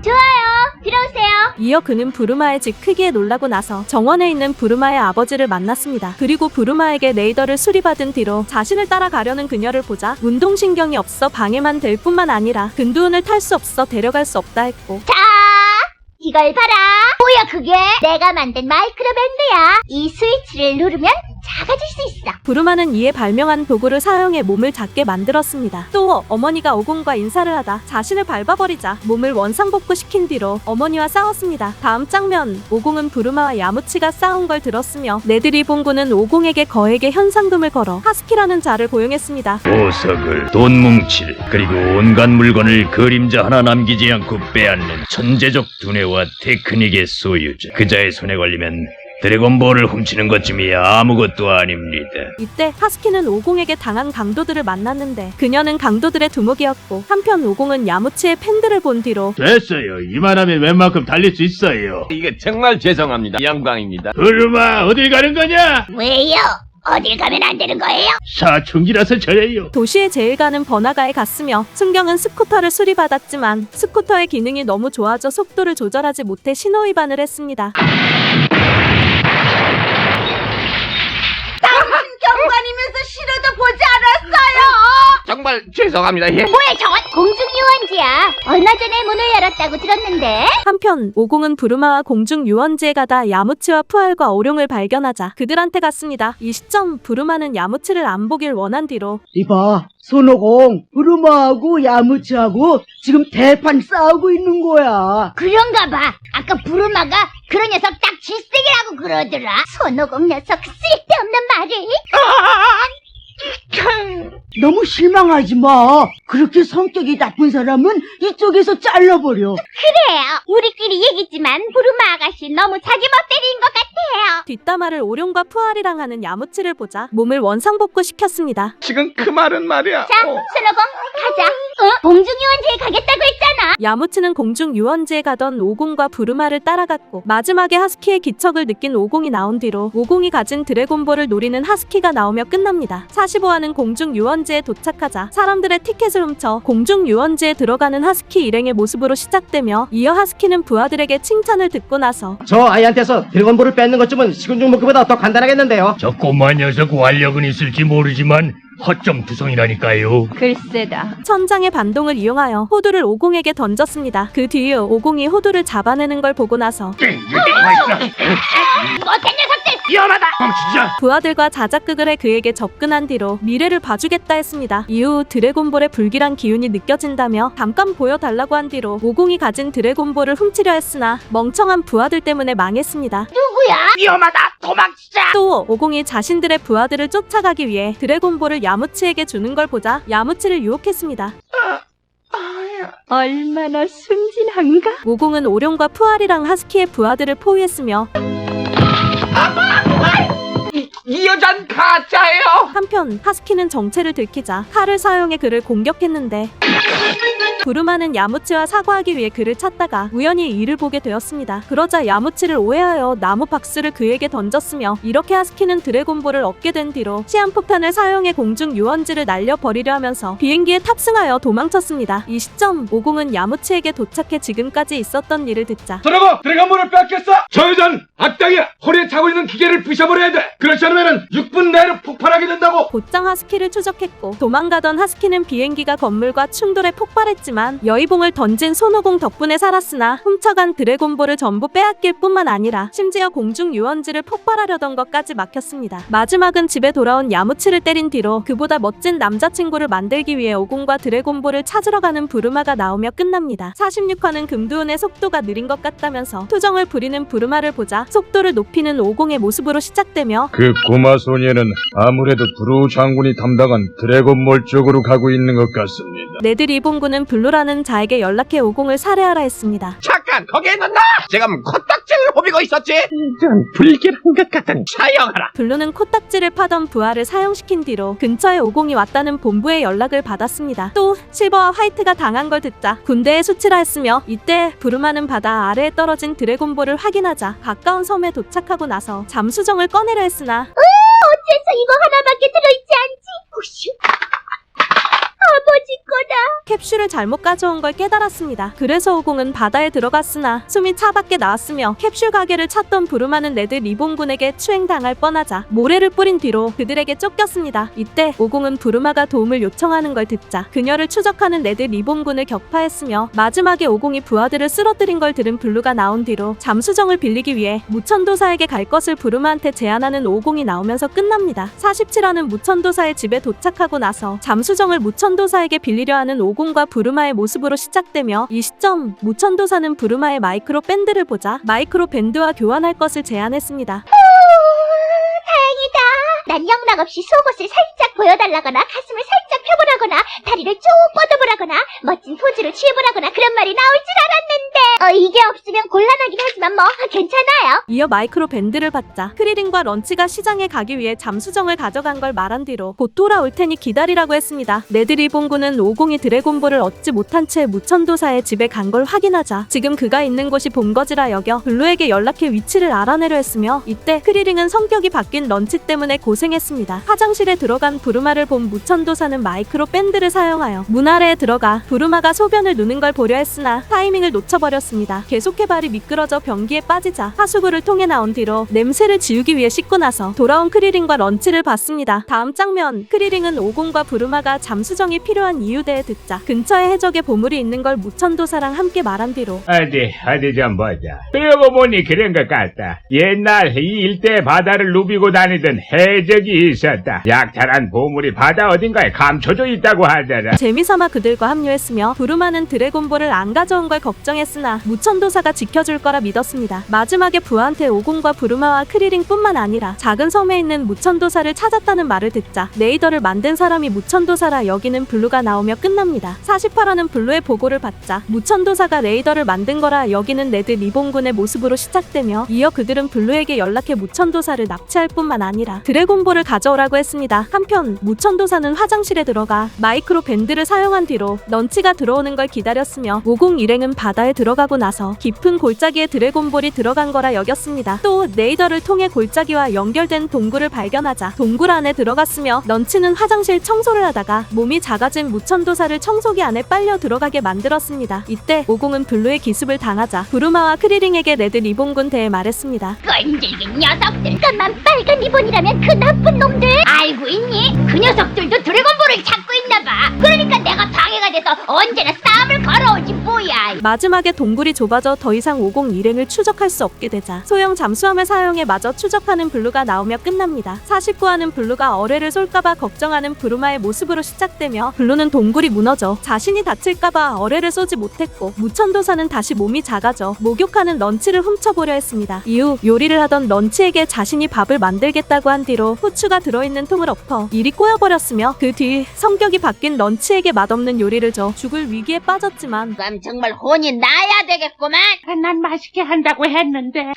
들어오세요. 이어 그는 부르마의 집 크기에 놀라고 나서 정원에 있는 부르마의 아버지를 만났습니다. 그리고 부르마에게 레이더를 수리받은 뒤로 자신을 따라가려는 그녀를 보자 운동신경이 없어 방해만 될 뿐만 아니라 근두운을 탈 수 없어 데려갈 수 없다 했고, 자, 이걸 봐라. 뭐야 그게? 내가 만든 마이크로밴드야. 이 스위치를 누르면 작아질 수 있어. 부르마는 이에 발명한 도구를 사용해 몸을 작게 만들었습니다. 또 어머니가 오공과 인사를 하다 자신을 밟아버리자 몸을 원상복구시킨 뒤로 어머니와 싸웠습니다. 다음 장면, 오공은 부르마와 야무치가 싸운 걸 들었으며 레드리 봉구는 오공에게 거액의 현상금을 걸어 하스키라는 자를 고용했습니다. 보석을, 돈뭉칠, 그리고 온갖 물건을 그림자 하나 남기지 않고 빼앗는 천재적 두뇌와 테크닉의 소유자. 그자의 손에 걸리면 드래곤볼을 훔치는 것쯤이야 아무것도 아닙니다. 이때 하스키는 오공에게 당한 강도들을 만났는데 그녀는 강도들의 두목이었고 한편 오공은 야무치의 팬들을 본 뒤로 됐어요. 이만하면 웬만큼 달릴 수 있어요. 이게 정말 죄송합니다. 영광입니다. 부르마, 어딜 가는 거냐? 왜요? 어딜 가면 안 되는 거예요? 사춘기라서 저래요. 도시에 제일 가는 번화가에 갔으며 순경은 스쿠터를 수리받았지만 스쿠터의 기능이 너무 좋아져 속도를 조절하지 못해 신호 위반을 했습니다. 경관이면서 신호도 보지 않았어요. 정말 죄송합니다. 예. 뭐야 저건? 공중유원지야. 얼마 전에 문을 열었다고 들었는데. 한편 오공은 부르마와 공중 유원지에 가다 야무치와 푸알과 오룡을 발견하자 그들한테 갔습니다. 이 시점 부르마는 야무치를 안 보길 원한 뒤로 이봐, 손오공, 부르마하고 야무치하고 지금 대판 싸우고 있는 거야. 그런가 봐. 아까 부르마가 그런 녀석 딱 질색이라고 그러더라. 손오공 녀석 쓸데없는 말을. 너무 실망하지 마. 그렇게 성격이 나쁜 사람은 이쪽에서 잘라버려. 그래요. 우리끼리 얘기지만 부르마 아가씨 너무 자기 멋대로인 것 같아요. 뒷담화를 오룡과 푸알이랑 하는 야무치를 보자 몸을 원상복구 시켰습니다. 지금 그 말은 말이야. 자, 손오공 가자. 공중유원지에 가겠다고 했잖아. 야무치는 공중 유원지에 가던 오공과 부르마를 따라갔고 마지막에 하스키의 기척을 느낀 오공이 나온 뒤로 오공이 가진 드래곤볼을 노리는 하스키가 나오며 끝납니다. 45화는 공중 유원지에 도착하자 사람들의 티켓을 훔쳐 공중 유원지에 들어가는 하스키 일행의 모습으로 시작되며 이어 하스키는 부하들에게 칭찬을 듣고 나서 저 아이한테서 드래곤볼을 뺏는 것쯤은 식은죽 먹기보다 더 간단하겠는데요. 저 꼬마 녀석 완력은 있을지 모르지만 허점투성이라니까요. 글쎄다. 천장의 반동을 이용하여 호두를 오공에게 던졌습니다. 그 뒤에 오공이 호두를 잡아내는 걸 보고 나서 못된 녀석들! 위험하다. 멈추자. 부하들과 자작극을 해 그에게 접근한 뒤로 미래를 봐주겠다 했습니다. 이후 드래곤볼의 불길한 기운이 느껴진다며 잠깐 보여달라고 한 뒤로 오공이 가진 드래곤볼을 훔치려 했으나 멍청한 부하들 때문에 망했습니다. 누구야? 위험하다. 도망치자. 또 오공이 자신들의 부하들을 쫓아가기 위해 드래곤볼을 야무치에게 주는 걸 보자 야무치를 유혹했습니다. 얼마나 순진한가? 오공은 오룡과 푸알이랑 하스키의 부하들을 포위했으며 이 여잔 가짜예요. 한편 하스키는 정체를 들키자 칼을 사용해 그를 공격했는데 부르마는 야무치와 사과하기 위해 그를 찾다가 우연히 이를 보게 되었습니다. 그러자 야무치를 오해하여 나무 박스를 그에게 던졌으며 이렇게 하스키는 드래곤볼을 얻게 된 뒤로 시한폭탄을 사용해 공중 유원지를 날려버리려 하면서 비행기에 탑승하여 도망쳤습니다. 이 시점 오공은 야무치에게 도착해 지금까지 있었던 일을 듣자 드래곤볼을 뺏겼어. 저 여잔 악당이야. 허리에 차고 있는 기계를 부셔버려야 돼. 그렇지 않으면 6분 내로 폭발하게 된다고. 곧장 하스키를 추적했고 도망가던 하스키는 비행기가 건물과 충돌해 폭발했지만 여의봉을 던진 손오공 덕분에 살았으나 훔쳐간 드래곤볼을 전부 빼앗길 뿐만 아니라 심지어 공중 유원지를 폭발하려던 것까지 막혔습니다. 마지막은 집에 돌아온 야무치를 때린 뒤로 그보다 멋진 남자친구를 만들기 위해 오공과 드래곤볼을 찾으러 가는 부르마가 나오며 끝납니다. 46화는 금두운의 속도가 느린 것 같다면서 투정을 부리는 부르마를 보자 속도를 높이는 오공의 모습으로 시작되며 그 꼬마 소녀는 아무래도 브루 장군이 담당한 드래곤볼 쪽으로 가고 있는 것 같습니다. 레드 리본군은 블루라는 자에게 연락해 오공을 살해하라 했습니다. 잠깐 거기에 있는다. 지금 코딱지를 호비고 있었지. 좀 불길한 것 같은 사용하라. 블루는 코딱지를 파던 부하를 사용시킨 뒤로 근처에 오공이 왔다는 본부의 연락을 받았습니다. 또 실버와 화이트가 당한 걸 듣자 군대에 수치라 했으며 이때 부르마는 바다 아래에 떨어진 드래곤볼을 확인하자 가까운 섬에 도착하고 나서 잠수정을 꺼내려 했으나 어째서 이거 하나밖에 들어있지 않지? 혹시 아버지 거다. 캡슐을 잘못 가져온 걸 깨달았습니다. 그래서 오공은 바다에 들어갔으나 숨이 차밖에 나왔으며 캡슐 가게를 찾던 부르마는 레드 리본군에게 추행당할 뻔하자 모래를 뿌린 뒤로 그들에게 쫓겼습니다. 이때 오공은 부르마가 도움을 요청하는 걸 듣자 그녀를 추적하는 레드 리본군을 격파했으며 마지막에 오공이 부하들을 쓰러뜨린 걸 들은 블루가 나온 뒤로 잠수정을 빌리기 위해 무천도사에게 갈 것을 부르마한테 제안하는 오공이 나오면서 끝납니다. 47화는 무천도사의 집에 도착하고 나서 잠수정을 무천도사에게 빌리려 하는 오공과 부르마의 모습으로 시작되며 이 시점 무천도사는 부르마의 마이크로 밴드를 보자 마이크로 밴드와 교환할 것을 제안했습니다. 다행이다. 난 영락없이 속옷을 살짝 보여달라거나 가슴을 살짝 펴보라거나 다리를 쭉 뻗어보라거나 멋진 포즈를 취해보라거나 그런 말이 나올 줄 알았는데 이게 없으면 곤란하긴 하지만 뭐 괜찮아요. 이어 마이크로 밴드를 받자 크리링과 런치가 시장에 가기 위해 잠수정을 가져간 걸 말한 뒤로 곧 돌아올 테니 기다리라고 했습니다. 레드리본군은 502 드래곤볼을 얻지 못한 채 무천도사의 집에 간 걸 확인하자 지금 그가 있는 곳이 본거지라 여겨 블루에게 연락해 위치를 알아내려 했으며 이때 크리링은 성격이 바뀐 런치 때문에 고생했습니다. 화장실에 들어간 부르마를 본 무천도사는 마이크로 밴드를 사용하여 문 아래에 들어가 부르마가 소변을 누는 걸 보려 했으나 타이밍을 놓쳐버렸습니다. 계속해 발이 미끄러져 변기에 빠지자 하수구를 통해 나온 뒤로 냄새를 지우기 위해 씻고 나서 돌아온 크리링과 런치를 봤습니다. 다음 장면 크리링은 502과 부르마가 잠수정이 필요한 이유 대해 듣자 근처에 해적의 보물이 있는 걸 무천도사랑 함께 말한 뒤로 어디 좀 보자. 그러고 보니 그런 것 같다. 옛날 이 일대 바다를 누비고 다니던 해적이 있었다. 약탈한 보물이 바다 어딘가에 감춰져 있다고 하더라. 재미삼아 그들과 합류했으며 부르마는 드래곤볼을 안 가져온 걸 걱정했으나 무천도사가 지켜줄 거라 믿었습니다. 마지막에 부하한테 502과 부르마와 크리링뿐만 아니라 작은 섬에 있는 무천도사를 찾았다는 말을 듣자 레이더를 만든 사람이 무천도사라 여기는 블루가 나오며 끝납니다. 48화는 블루의 보고를 받자 무천도사가 레이더를 만든 거라 여기는 레드 리본군의 모습으로 시작되며 이어 그들은 블루에게 연락해 무천도사를 납치할 뿐만 아니라 드래곤볼을 가져오라고 했습니다. 한편 무천도사는 화장실에 들어가 마이크로 밴드를 사용한 뒤로 런치가 들어오는 걸 기다렸으며 502 일행은 바다에 들어가고 나서 깊은 골짜기에 드래곤볼이 들어간 거라 여겼습니다. 또 레이더를 통해 골짜기와 연결된 동굴을 발견하자 동굴 안에 들어갔으며 런치는 화장실 청소를 하다가 몸이 작아진 무천도사를 청소기 안에 빨려 들어가게 만들었습니다. 이때 502은 블루의 기습을 당하자 부르마와 크리링에게 레드 리본군 대해 말했습니다. 끈질긴 녀석들. 까만 빨간 리본이라면 그 나쁜 놈들 알고 있니? 그 녀석들도 드래곤볼을 찾고 있나봐. 그러니까 내가 방해가 돼서 언제나 싸움을 걸어오지 뭐야. 마지막에 동굴이 좁아져 더 이상 502 일행을 추적할 수 없게 되자 소형 잠수함을 사용해 마저 추적하는 블루가 나오며 끝납니다. 49화는 블루가 어뢰를 쏠까봐 걱정하는 부르마의 모습으로 시작되며 블루는 동굴이 무너져 자신이 다칠까봐 어뢰를 쏘지 못했고 무천도사는 다시 몸이 작아져 목욕하는 런치를 훔쳐보려 했습니다. 이후 요리를 하던 런치에게 자신이 밥을 만들겠다고 한 뒤로 후추가 들어있는 통을 엎어 일이 꼬여버렸으며 그 뒤 성격이 바뀐 런치에게 맛없는 요리를 줘 죽을 위기에 빠졌지만 그럼 정말 혼이 나야 되겠구만. 난 맛있게 한다고 했는데.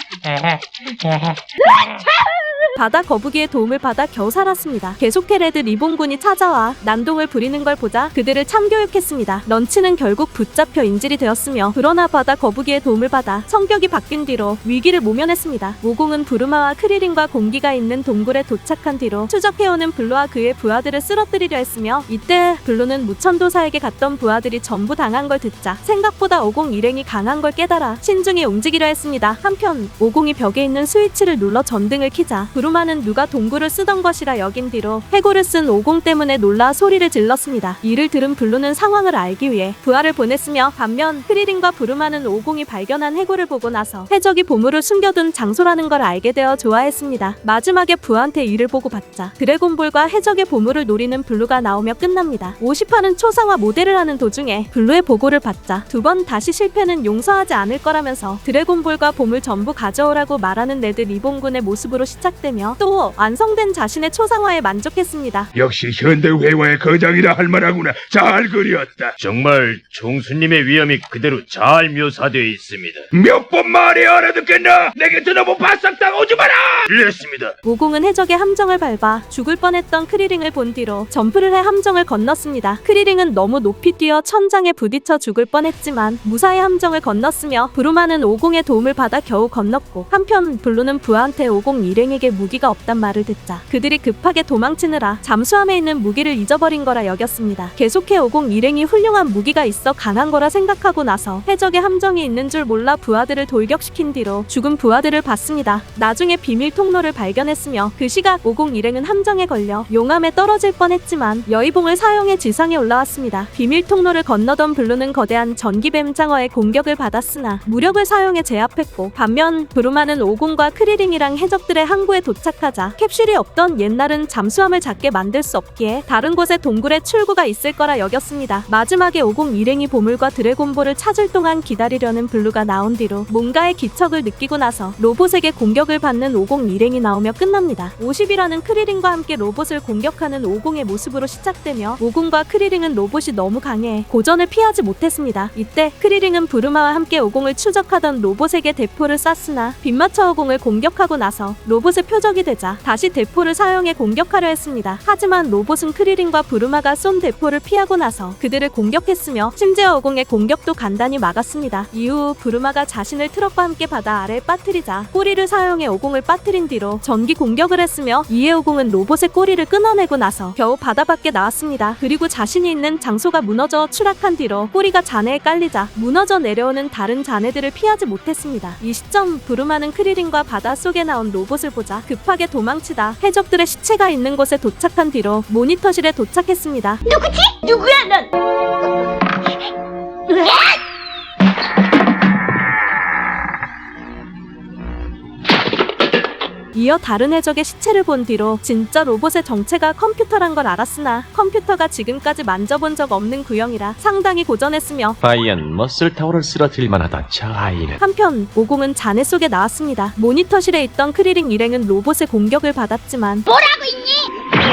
바다 거북이의 도움을 받아 겨우 살았습니다. 계속해 레드 리본군이 찾아와 난동을 부리는 걸 보자 그들을 참교육했습니다. 런치는 결국 붙잡혀 인질이 되었으며 그러나 바다 거북이의 도움을 받아 성격이 바뀐 뒤로 위기를 모면했습니다. 502은 부르마와 크리링과 공기가 있는 동굴에 도착한 뒤로 추적해오는 블루와 그의 부하들을 쓰러뜨리려 했으며 이때 블루는 무천도사에게 갔던 부하들이 전부 당한 걸 듣자 생각보다 502 일행이 강한 걸 깨달아 신중히 움직이려 했습니다. 한편 502이 벽에 있는 스위치를 눌러 전등을 켜자 부르마는 누가 동굴을 쓰던 것이라 여긴 뒤로 해골을 쓴 502 때문에 놀라 소리를 질렀습니다. 이를 들은 블루는 상황을 알기 위해 부하를 보냈으며 반면 크리링과 부르마는 502이 발견한 해골을 보고 나서 해적이 보물을 숨겨둔 장소라는 걸 알게 되어 좋아했습니다. 마지막에 부하한테 이를 보고 받자 드래곤볼과 해적의 보물을 노리는 블루가 나오며 끝납니다. 50화는 초상화 모델을 하는 도중에 블루의 보고를 받자 두 번 다시 실패는 용서하지 않을 거라면서 드래곤볼과 보물 전부 가져오라고 말하는 레드 리본군의 모습으로 시작되며 또 완성된 자신의 초상화에 만족했습니다. 역시 현대 회화의 거장이라 할 만하구나. 잘 그렸다. 정말 종수님의 위엄이 그대로 잘 묘사되어 있습니다. 몇 번 말이 알아듣겠나? 내게 들어보 바싹 당오지 마라. 틀렸습니다. 502은 해적의 함정을 밟아 죽을 뻔했던 크리링을 본 뒤로 점프를 해 함정을 건넜습니다. 크리링은 너무 높이 뛰어 천장에 부딪혀 죽을 뻔했지만 무사히 함정을 건넜으며 부르마는 502의 도움을 받아 겨우 건넜고 한편 블루는 부하한테 502 일행에게 무기가 없단 말을 듣자 그들이 급하게 도망치느라 잠수함에 있는 무기를 잊어버린 거라 여겼습니다. 계속해 502 일행이 훌륭한 무기가 있어 강한 거라 생각하고 나서 해적의 함정이 있는 줄 몰라 부하들을 돌격시킨 뒤로 죽은 부하들을 봤습니다. 나중에 비밀 통로를 발견했으며 그 시각 502 일행은 함정에 걸려 용암에 떨어질 뻔했지만 여의봉을 사용해 지상에 올라왔습니다. 비밀 통로를 건너던 블루는 거대한 전기뱀장어의 공격을 받았으나 무력을 사용해 제압했고 반면 부르마는 502과 크리링이랑 해적들의 항구에 도착하자 캡슐이 없던 옛날은 잠수함을 작게 만들 수 없기에 다른 곳에 동굴에 출구가 있을 거라 여겼습니다. 마지막에 50 일행이 보물과 드래곤볼을 찾을 동안 기다리려는 블루가 나온 뒤로 뭔가의 기척을 느끼고 나서 로봇에게 공격을 받는 50 일행이 나오며 끝납니다. 50이라는 크리링과 함께 로봇을 공격하는 50의 모습으로 시작되며 50과 크리링은 로봇이 너무 강해 고전을 피하지 못했습니다. 이때 크리링은 부르마와 함께 50을 추적하던 로봇에게 대포를 쐈으나 빗맞춰 50을 공격하고 나서 로봇의 표적이 되자 다시 대포를 사용해 공격하려 했습니다. 하지만 로봇은 크리링과 부르마가 쏜 대포를 피하고 나서 그들을 공격했으며 심지어 50의 공격도 간단히 막았습니다. 이후 부르마가 자신을 트럭과 함께 바다 아래에 빠뜨리자 꼬리를 사용해 50을 빠뜨린 뒤로 전기 공격을 했으며 이에 50은 로봇의 꼬리를 끊어내고 나서 겨우 바다 밖에 나왔습니다. 그리고 자신이 있는 장소가 무너져 추락한 뒤로 꼬리가 잔해에 깔리자 무너져 내려오는 다른 잔해들을 피하지 못했습니다. 이 시점 부르마는 크리링과 바다 속에 나온 로봇을 보자 급하게 도망치다 해적들의 시체가 있는 곳에 도착한 뒤로 모니터실에 도착했습니다. 누구지? 누구야 넌? 으악! 이어 다른 해적의 시체를 본 뒤로 진짜 로봇의 정체가 컴퓨터란 걸 알았으나 컴퓨터가 지금까지 만져본 적 없는 구형이라 상당히 고전했으며 과연 머슬타워를 쓰러뜨릴 만하다 저 아이는. 한편 50은 잔해 속에 나왔습니다. 모니터실에 있던 크리링 일행은 로봇의 공격을 받았지만 뭐라고 있니?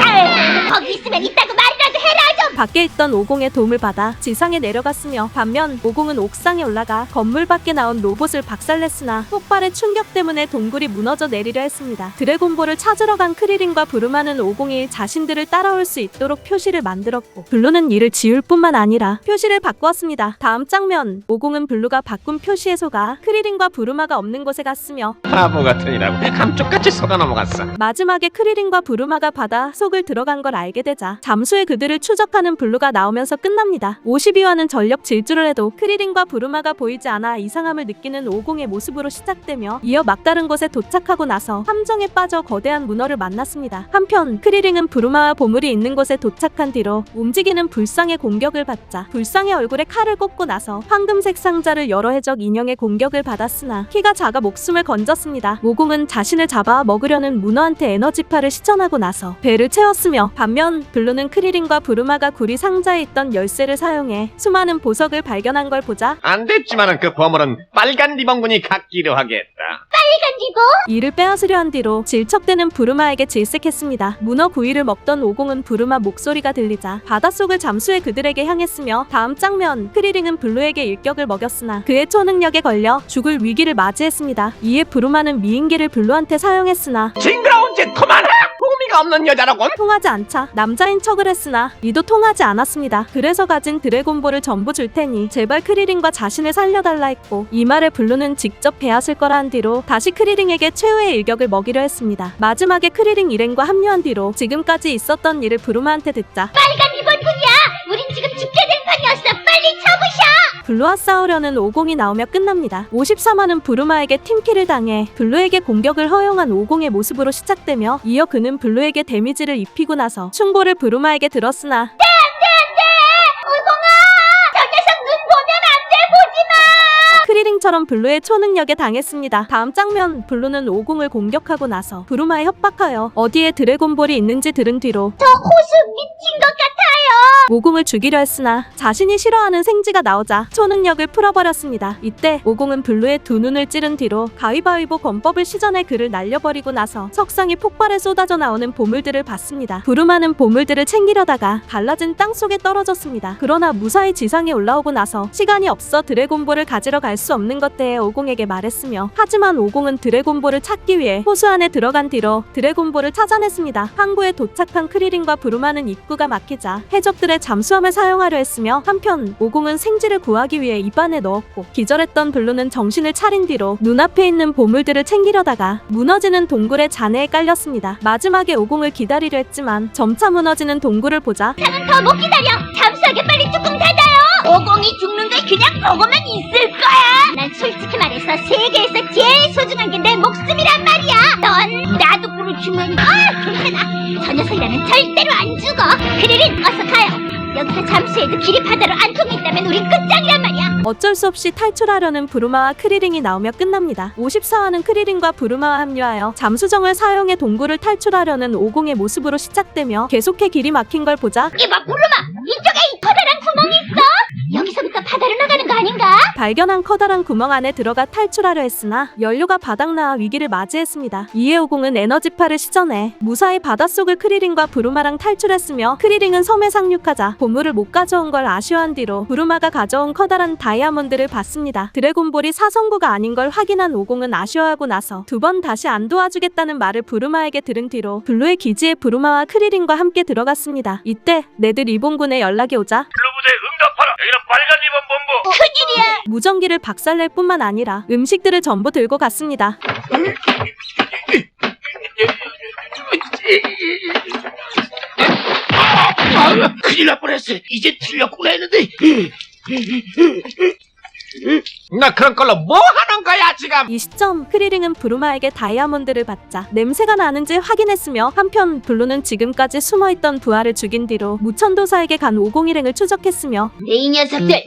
아유, 거기 있으면 있다고 말이라도 해라 좀. 밖에 있던 50의 도움을 받아 지상에 내려갔으며 반면 50은 옥상에 올라가 건물 밖에 나온 로봇을 박살냈으나 폭발의 충격 때문에 동굴이 무너져 내리려 했습니다. 드래곤볼을 찾으러 간 크리링과 부르마는 50이 자신들을 따라올 수 있도록 표시를 만들었고 블루는 이를 지울 뿐만 아니라 표시를 바꾸었습니다. 다음 장면 50은 블루가 바꾼 표시에 속아 크리링과 부르마가 없는 곳에 갔으며 바보 같은 이라고 감쪽같이 속아 넘어갔어. 마지막에 크리링과 부르마가 바다 속을 들어간 걸 알게 되자 잠수해 그들을 추적하는 블루가 나오면서 끝납니다. 52화는 전력 질주를 해도 크리링과 부르마가 보이지 않아 이상함을 느끼는 50의 모습으로 시작되며 이어 막다른 곳에 도착하고 나서 함정에 빠져 거대한 문어를 만났습니다. 한편 크리링은 부르마와 보물이 있는 곳에 도착한 뒤로 움직이는 불상의 공격을 받자 불상의 얼굴에 칼을 꽂고 나서 황금색 상자를 여러 해적 인형의 공격을 받았으나 키가 작아 목숨을 건졌습니다. 50은 자신을 잡아 먹으려는 문어한테 에너지파를 시전하고 나서 배를 채웠으며 반면 블루는 크리링과 부르마가 구리 상자에 있던 열쇠를 사용해 수많은 보석을 발견한 걸 보자 안 됐지만은 그 보물은 빨간 리본군이 갖기로 하겠다. 빨간 리본? 이를 빼앗으려 한 뒤로 질척대는 부르마에게 질색했습니다. 문어 구이를 먹던 50은 부르마 목소리가 들리자 바닷속을 잠수해 그들에게 향했으며 다음 장면 크리링은 블루에게 일격을 먹였으나 그의 초능력에 걸려 죽을 위기를 맞이했습니다. 이에 부르마는 미인계를 블루한테 사용했으나 징그러운 짓 그만해! 의미가 없는 여자라곤. 통하지 않자 남자인 척을 했으나 이도 통하지 않았습니다. 그래서 가진 드래곤볼을 전부 줄 테니 제발 크리링과 자신을 살려달라 했고 이 말에 블루는 직접 배앗을 거라 한 뒤로 다시 크리링에게 최후의 일격을 먹이려 했습니다. 마지막에 크리링 일행과 합류한 뒤로 지금까지 있었던 일을 부르마한테 듣자 빨간 리본군이야. 우린 지금 죽게 될 판이었어. 빨리 쳐부셔. 블루와 싸우려는 50이 나오며 끝납니다. 53화는 부르마에게 팀킬을 당해 블루에게 공격을 허용한 50의 모습으로 시작되며 이어 그는 블루에게 데미지를 입히고 나서 충고를 부르마에게 들었으나 안돼. 오공아. 저 녀석 눈 보면 안돼. 보지마. 크리링처럼 블루의 초능력에 당했습니다. 다음 장면 블루는 50을 공격하고 나서 부르마에 협박하여 어디에 드래곤볼이 있는지 들은 뒤로 저 호수 미친 것 같아요. 50을 죽이려 했으나 자신이 싫어하는 생쥐가 나오자 초능력을 풀어버렸습니다. 이때 50은 블루의 두 눈을 찌른 뒤로 가위바위보 권법을 시전해 그를 날려버리고 나서 석상이 폭발해 쏟아져 나오는 보물들을 봤습니다. 부르마는 보물들을 챙기려다가 갈라진 땅 속에 떨어졌습니다. 그러나 무사히 지상에 올라오고 나서 시간이 없어 드래곤볼을 가지러 갈 수 없는 것 대해 50에게 말했으며 하지만 50은 드래곤볼을 찾기 위해 호수 안에 들어간 뒤로 드래곤볼을 찾아냈습니다. 항구에 도착한 크리링과 부르마는 입구가 막히자 해적들의 잠수함을 사용하려 했으며 한편 50은 생쥐를 구하기 위해 입안에 넣었고 기절했던 블루는 정신을 차린 뒤로 눈앞에 있는 보물들을 챙기려다가 무너지는 동굴의 잔해에 깔렸습니다. 마지막에 50을 기다리려 했지만 점차 무너지는 동굴을 보자 나는 더 못 기다려. 잠수하게 빨리 뚜껑 닫아요. 50이 죽는 걸 그냥 보고만 있을 거야. 난 솔직히 말해서 세계에서 제일 소중한 게 내 목숨이란 말이야. 넌 나도 부르주면 괜찮아. 저 녀석이라면 절대로 안 죽어. 크리린 어서 가요. 여기서 잠수해도 길이 바다로 안 통했다면 우린 끝장이란 말이야. 어쩔 수 없이 탈출하려는 부르마와 크리링이 나오며 끝납니다. 54화는 크리링과 부르마와 합류하여 잠수정을 사용해 동굴을 탈출하려는 오공의 모습으로 시작되며 계속해 길이 막힌 걸 보자 이봐 부르마, 이쪽에 이 커다란 구멍이 있어. 여기서부터 바다로 나가는 거 아닌가? 발견한 커다란 구멍 안에 들어가 탈출하려 했으나 연료가 바닥나와 위기를 맞이했습니다. 이에 오공은 에너지파를 시전해 무사히 바닷속을 크리링과 부르마랑 탈출했으며 크리링은 섬에 상륙하자 보물을 못 가져온 걸 아쉬워한 뒤로 부르마가 가져온 커다란 다이아몬드를 받습니다. 드래곤볼이 사성구가 아닌 걸 확인한 오공은 아쉬워하고 나서 두 번 다시 안 도와주겠다는 말을 부르마에게 들은 뒤로 블루의 기지에 부르마와 크리링과 함께 들어갔습니다. 이때 네드 리본군의 연락이 오자 블루부대 응답하라. 여기는 빨간 리본 본부. 큰일이야. 무전기를 박살낼 뿐만 아니라 음식들을 전부 들고 갔습니다. 큰일 날 뻔했어. 이제 틀렸구나 했는데. 나 그런 걸로 뭐 하는 거야 지금? 이 시점 크리링은 부르마에게 다이아몬드를 받자 냄새가 나는지 확인했으며 한편 블루는 지금까지 숨어있던 부하를 죽인 뒤로 무천도사에게 간 501행을 추적했으며 네, 이 녀석들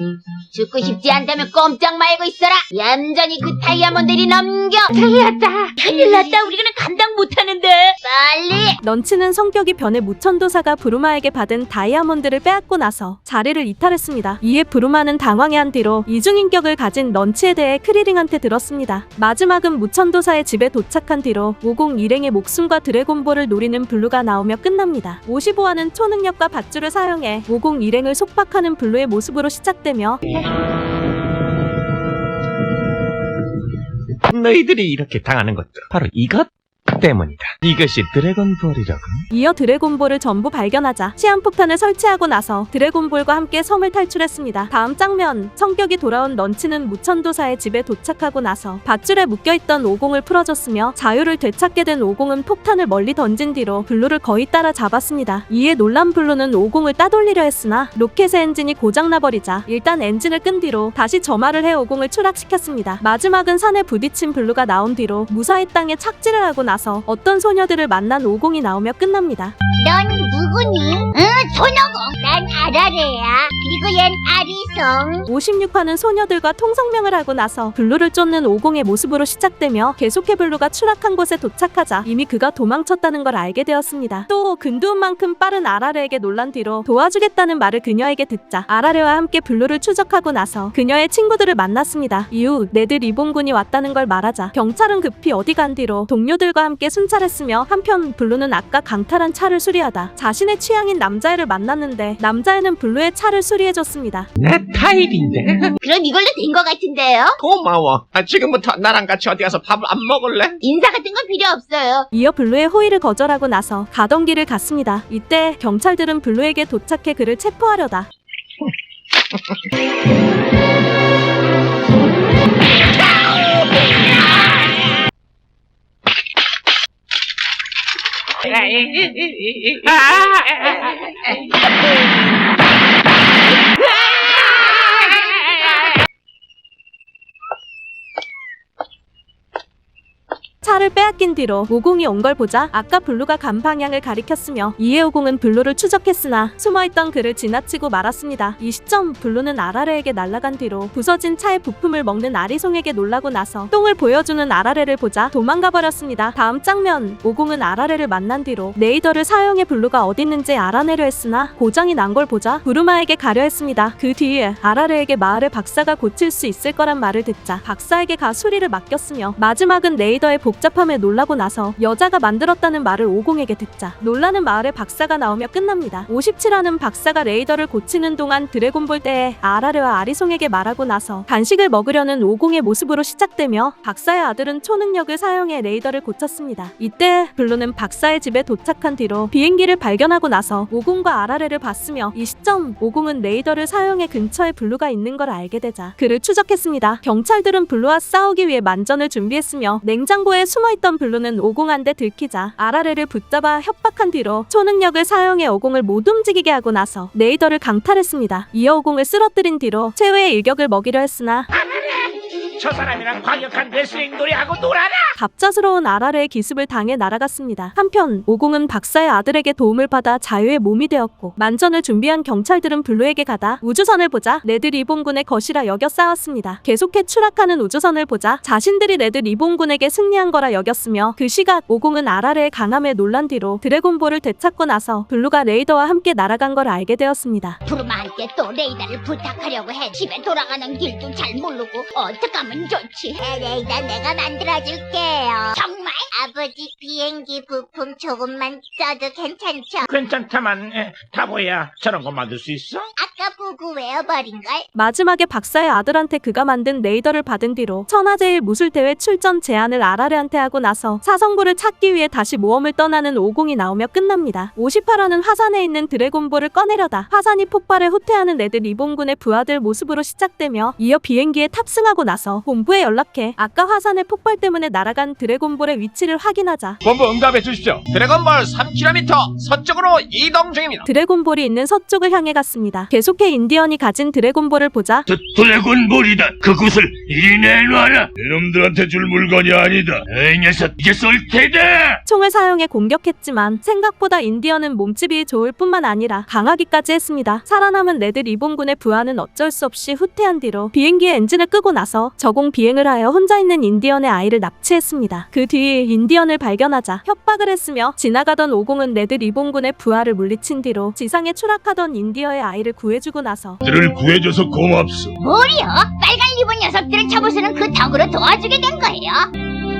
죽고 싶지 않다면 꼼짝 말고 있어라. 얌전히 그 다이아몬드를 넘겨. 틀렸다. 큰일 났다. 우리는 감당 못하는데. 빨리. 넘치는 성격이 변해 무천도사가 부르마에게 받은 다이아몬드를 빼앗고 나서 자리를 이탈했습니다. 이에 부르마는 당황해한 뒤로 이중인격을 가진 런치에 대해 크리링한테 들었습니다. 마지막은 무천도사의 집에 도착한 뒤로 501행의 목숨과 드래곤볼을 노리는 블루가 나오며 끝납니다. 55화는 초능력과 밧줄을 사용해 501행을 속박하는 블루의 모습으로 시작되며 너희들이 이렇게 당하는 것도 바로 이것 때문이다. 이것이 드래곤볼이라고. 이어 드래곤볼을 전부 발견하자 시한폭탄을 설치하고 나서 드래곤볼과 함께 섬을 탈출했습니다. 다음 장면, 성격이 돌아온 런치는 무천도사의 집에 도착하고 나서 밧줄에 묶여있던 오공을 풀어줬으며 자유를 되찾게 된 오공은 폭탄을 멀리 던진 뒤로 블루를 거의 따라 잡았습니다. 이에 놀란 블루는 오공을 따돌리려 했으나 로켓의 엔진이 고장나버리자 일단 엔진을 끈 뒤로 다시 점화를 해 오공을 추락시켰습니다. 마지막은 산에 부딪힌 블루가 나온 뒤로 무사히 땅에 착지를 하고 나서 어떤 소녀들을 만난 오공이 나오며 끝납니다. 넌 누구니? 손오공. 난 아라레야. 그리고 얜 아리송. 56화는 소녀들과 통성명을 하고 나서 블루를 쫓는 오공의 모습으로 시작되며 계속해 블루가 추락한 곳에 도착하자 이미 그가 도망쳤다는 걸 알게 되었습니다. 또 근두운만큼 빠른 아라레에게 놀란 뒤로 도와주겠다는 말을 그녀에게 듣자 아라레와 함께 블루를 추적하고 나서 그녀의 친구들을 만났습니다. 이후 네드 리본군이 왔다는 걸 말하자 경찰은 급히 어디 간 뒤로 동료들과 함께 순찰했으며 한편 블루는 아까 강탈한 차를 수리하다 자신의 취향인 남자애를 만났는데 남자애는 블루의 차를 수리해줬습니다. 내 타입인데. 그럼 이걸로 된 것 같은데요? 고마워. 지금부터 나랑 같이 어디 가서 밥을 안 먹을래? 인사 같은 건 필요 없어요. 이어 블루의 호의를 거절하고 나서 가던 길을 갔습니다. 이때 경찰들은 블루에게 도착해 그를 체포하려다 차를 빼앗긴 뒤로 오공이 온 걸 보자 아까 블루가 간 방향을 가리켰으며 이에 오공은 블루를 추적했으나 숨어있던 그를 지나치고 말았습니다. 이 시점 블루는 아라레에게 날아간 뒤로 부서진 차의 부품을 먹는 아리송에게 놀라고 나서 똥을 보여주는 아라레를 보자 도망가 버렸습니다. 다음 장면, 오공은 아라레를 만난 뒤로 레이더를 사용해 블루가 어딨는지 알아내려 했으나 고장이 난 걸 보자 부르마에게 가려 했습니다. 그 뒤에 아라레에게 마을의 박사가 고칠 수 있을 거란 말을 듣자 박사에게 가 수리를 맡겼으며 마지막은 레이더의 복잡함에 놀라고 나서 여자가 만들었다는 말을 오공에게 듣자 놀라는 마을의 박사가 나오며 끝납니다. 57화는 박사가 레이더를 고치는 동안 드래곤볼 때에 아라레와 아리송에게 말하고 나서 간식을 먹으려는 오공의 모습으로 시작되며 박사의 아들은 초능력을 사용해 레이더를 고쳤습니다. 이때 블루는 박사의 집에 도착한 뒤로 비행기를 발견하고 나서 오공과 아라레를 봤으며 이 시점 오공은 레이더를 사용해 근처에 블루가 있는 걸 알게 되자 그를 추적했습니다. 경찰들은 블루와 싸우기 위해 만전을 준비했으며 냉장고에 숨어있던 블루는 오공한테 들키자 아라레를 붙잡아 협박한 뒤로 초능력을 사용해 오공을 못 움직이게 하고 나서 레이더를 강탈했습니다. 이어 오공을 쓰러뜨린 뒤로 최후의 일격을 먹이려 했으나 저 사람이랑 과격한 레슬링 놀이하고 놀아라. 갑작스러운 아라레의 기습을 당해 날아갔습니다. 한편 오공은 박사의 아들에게 도움을 받아 자유의 몸이 되었고 만전을 준비한 경찰들은 블루에게 가다 우주선을 보자 레드 리본군의 것이라 여겨 싸웠습니다. 계속해 추락하는 우주선을 보자 자신들이 레드 리본군에게 승리한 거라 여겼으며 그 시각 오공은 아라레의 강함에 놀란 뒤로 드래곤볼을 되찾고 나서 블루가 레이더와 함께 날아간 걸 알게 되었습니다. 부르마한테 또 레이더를 부탁하려고 해. 집에 돌아가는 길도 잘 모르고 어떡하면 좋지? 레이더 내가 만들어줄게요. 정말? 아버지 비행기 부품 조금만 써도 괜찮죠? 괜찮다만 타보야 저런 거 만들 수 있어? 아까 보고 외워버린걸? 마지막에 박사의 아들한테 그가 만든 레이더를 받은 뒤로 천하제일 무술대회 출전 제안을 아라레한테 하고 나서 사성부를 찾기 위해 다시 모험을 떠나는 오공이 나오며 끝납니다. 58화는 화산에 있는 드래곤볼을 꺼내려다 화산이 폭발해 후퇴하는 레드 리본군의 부하들 모습으로 시작되며 이어 비행기에 탑승하고 나서 본부에 연락해 아까 화산의 폭발 때문에 날아간 드래곤볼의 위치를 확인하자 본부 응답해 주십시오. 드래곤볼 3km 서쪽으로 이동 중입니다. 드래곤볼이 있는 서쪽을 향해 갔습니다. 계속해 인디언이 가진 드래곤볼을 보자 드래곤볼이다. 그곳을 이리 내놔라. 이놈들한테 줄 물건이 아니다. 이 녀석 이제 쏠 테다. 총을 사용해 공격했지만 생각보다 인디언은 몸집이 좋을 뿐만 아니라 강하기까지 했습니다. 살아남은 레드 리본군의 부하는 어쩔 수 없이 후퇴한 뒤로 비행기의 엔진을 끄고 나서 저공 비행을 하여 혼자 있는 인디언의 아이를 납치했습니다. 그 뒤 인디언을 발견하자 협박을 했으며 지나가던 오공은 레드 리본군의 부하를 물리친 뒤로 지상에 추락하던 인디언의 아이를 구해주고 나서 들을 구해줘서 고맙소. 뭐리요? 빨간 리본 녀석들을 잡으시는 그 덕으로 도와주게 된 거예요.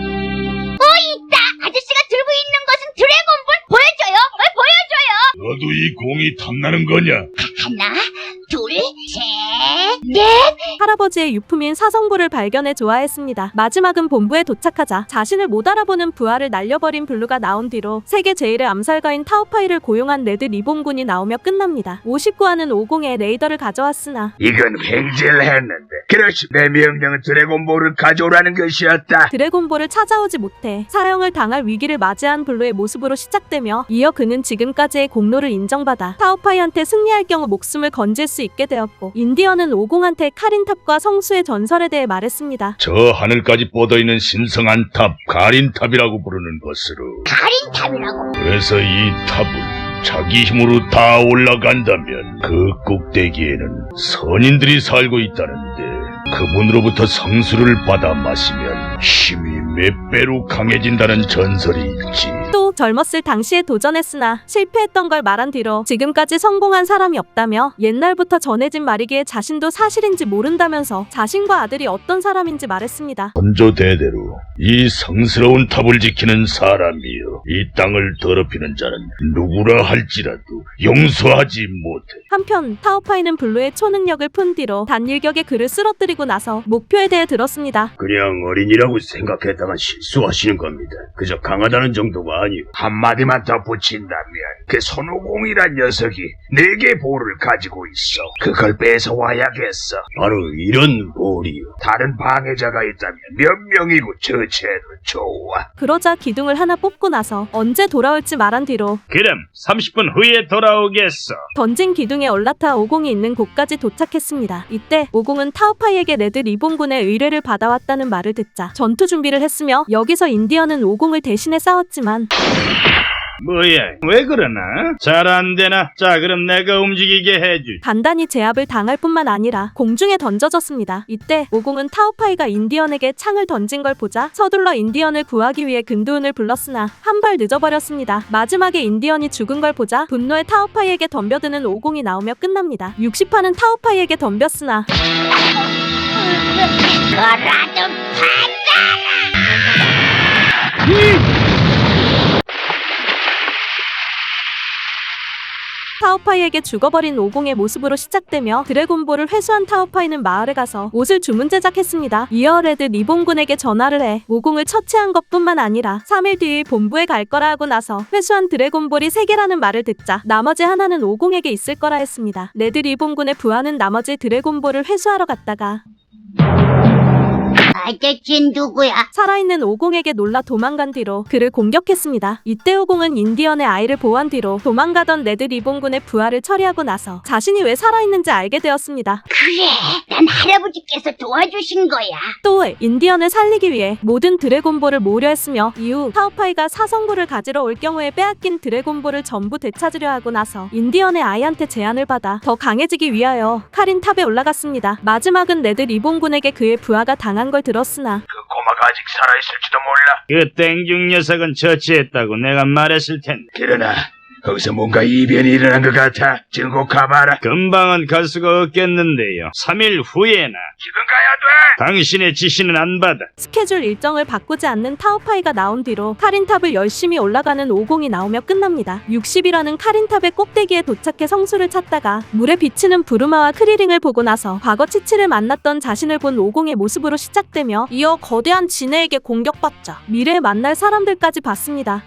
있다! 아저씨가 들고 있는 것은 드래곤볼? 보여줘요! 보여줘요! 너도 이 공이 탐나는 거냐? 하나, 둘, 셋, 넷! 할아버지의 유품인 사성부를 발견해 좋아했습니다. 마지막은 본부에 도착하자 자신을 못 알아보는 부하를 날려버린 블루가 나온 뒤로 세계 제일의 암살가인 타오파이를 고용한 레드 리본군이 나오며 끝납니다. 59화는 오공의 레이더를 가져왔으나 이건 횡재했는데. 그렇지. 내 명령은 드래곤볼을 가져오라는 것이었다. 드래곤볼을 찾아오지 못해 사형을 당할 위기를 맞이한 블루의 모습으로 시작되며 이어 그는 지금까지의 공로를 인정받아 타오파이한테 승리할 경우 목숨을 건질 수 있게 되었고 인디언은 오공한테 카린탑과 성수의 전설에 대해 말했습니다. 저 하늘까지 뻗어있는 신성한 탑, 가린탑이라고 부르는 것으로. 가린탑이라고? 그래서 이 탑을 자기 힘으로 다 올라간다면 그 꼭대기에는 선인들이 살고 있다는데 그분으로부터 성수를 받아 마시면 힘이 몇 배로 강해진다는 전설이 있지. 또 젊었을 당시에 도전했으나 실패했던 걸 말한 뒤로 지금까지 성공한 사람이 없다며 옛날부터 전해진 말이기에 자신도 사실인지 모른다면서 자신과 아들이 어떤 사람인지 말했습니다. 선조 대대로 이 성스러운 탑을 지키는 사람이여 이 땅을 더럽히는 자는 누구라 할지라도 용서하지 못해. 한편 타오파이는 블루의 초능력을 푼 뒤로 단일격의 그를 쓰러뜨리고 나서 목표에 대해 들었습니다. 그냥 어린이라고 생각했다가 실수하시는 겁니다. 그저 강하다는 정도가 아니고. 한마디만 더 붙인다면 그 손오공이란 녀석이 4개 볼을 가지고 있어. 그걸 뺏어와야겠어. 바로 이런 볼이요. 다른 방해자가 있다면 몇 명이고 처치해도 좋아. 그러자 기둥을 하나 뽑고 나서 언제 돌아올지 말한 뒤로 그럼 30분 후에 돌아오겠어. 던진 기둥에 올라타 오공이 있는 곳까지 도착했습니다. 이때 오공은 타오파이에게 레드 리본군의 의뢰를 받아왔다는 말을 듣자 전투 준비를 했으며 여기서 인디언은 오공을 대신해 싸웠지만 뭐야, 왜 그러나? 잘 안 되나? 자, 그럼 내가 움직이게 해주지. 단단히 제압을 당할 뿐만 아니라 공중에 던져졌습니다. 이때 오공은 타오파이가 인디언에게 창을 던진 걸 보자 서둘러 인디언을 구하기 위해 근두운을 불렀으나 한 발 늦어버렸습니다. 마지막에 인디언이 죽은 걸 보자 분노의 타오파이에게 덤벼드는 오공이 나오며 끝납니다. 60화는 타오파이에게 덤볐으나 그라도 받아라! 타오파이에게 죽어버린 오공의 모습으로 시작되며 드래곤볼을 회수한 타오파이는 마을에 가서 옷을 주문 제작했습니다. 이어 레드 리본군에게 전화를 해 오공을 처치한 것뿐만 아니라 3일 뒤 본부에 갈 거라 하고 나서 회수한 드래곤볼이 3개라는 말을 듣자 나머지 하나는 오공에게 있을 거라 했습니다. 레드 리본군의 부하는 나머지 드래곤볼을 회수하러 갔다가 아저씨 누구야? 살아있는 오공에게 놀라 도망간 뒤로 그를 공격했습니다. 이때 오공은 인디언의 아이를 보호한 뒤로 도망가던 레드 리본군의 부하를 처리하고 나서 자신이 왜 살아있는지 알게 되었습니다. 그래, 난 할아버지께서 도와주신 거야. 또 인디언을 살리기 위해 모든 드래곤볼을 모으려 했으며 이후 타오파이가 사성부를 가지러 올 경우에 빼앗긴 드래곤볼을 전부 되찾으려 하고 나서 인디언의 아이한테 제안을 받아 더 강해지기 위하여 카린 탑에 올라갔습니다. 마지막은 레드 리본군에게 그의 부하가 당한 걸 들었으나 꼬마가 아직 살아있을지도 몰라. 그 땡중 녀석은 처치했다고 내가 말했을 텐데. 그러나 거기서 뭔가 이변이 일어난 것 같아. 지금 곧 가봐라. 금방은 갈 수가 없겠는데요. 3일 후에나. 지금 가야 돼. 당신의 지시는 안 받아. 스케줄 일정을 바꾸지 않는 타오파이가 나온 뒤로 카린탑을 열심히 올라가는 오공이 나오며 끝납니다. 60이라는 카린탑의 꼭대기에 도착해 성수를 찾다가 물에 비치는 부르마와 크리링을 보고 나서 과거 치치를 만났던 자신을 본 오공의 모습으로 시작되며 이어 거대한 지네에게 공격받자 미래에 만날 사람들까지 봤습니다.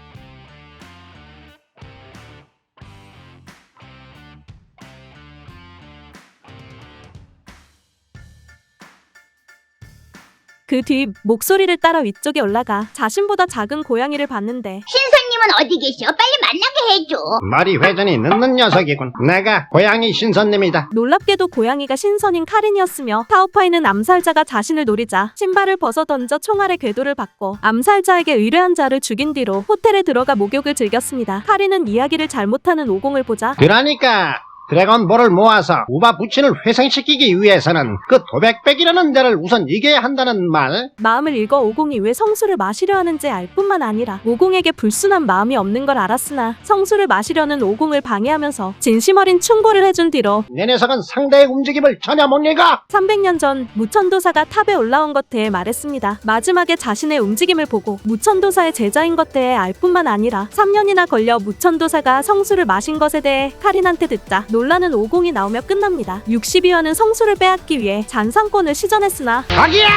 그 뒤 목소리를 따라 위쪽에 올라가 자신보다 작은 고양이를 봤는데 신선님은 어디 계셔? 빨리 만나게 해줘. 말이 회전이 늦는 녀석이군. 내가 고양이 신선님이다. 놀랍게도 고양이가 신선인 카린이었으며 타오파이는 암살자가 자신을 노리자 신발을 벗어 던져 총알의 궤도를 받고 암살자에게 의뢰한 자를 죽인 뒤로 호텔에 들어가 목욕을 즐겼습니다. 카린은 이야기를 잘못하는 오공을 보자 그러니까 드래곤볼을 모아서 우바 부친을 회생시키기 위해서는 그 도백백이라는 데를 우선 이겨야 한다는 말? 마음을 읽어 오공이 왜 성수를 마시려 하는지 알 뿐만 아니라 오공에게 불순한 마음이 없는 걸 알았으나 성수를 마시려는 오공을 방해하면서 진심 어린 충고를 해준 뒤로 내 녀석은 상대의 움직임을 전혀 못 읽어! 300년 전 무천도사가 탑에 올라온 것 대해 말했습니다. 마지막에 자신의 움직임을 보고 무천도사의 제자인 것 대해 알 뿐만 아니라 3년이나 걸려 무천도사가 성수를 마신 것에 대해 카린한테 듣자 놀라는 오공이 나오며 끝납니다. 62화는 성수를 빼앗기 위해 잔상권을 시전했으나 거기야!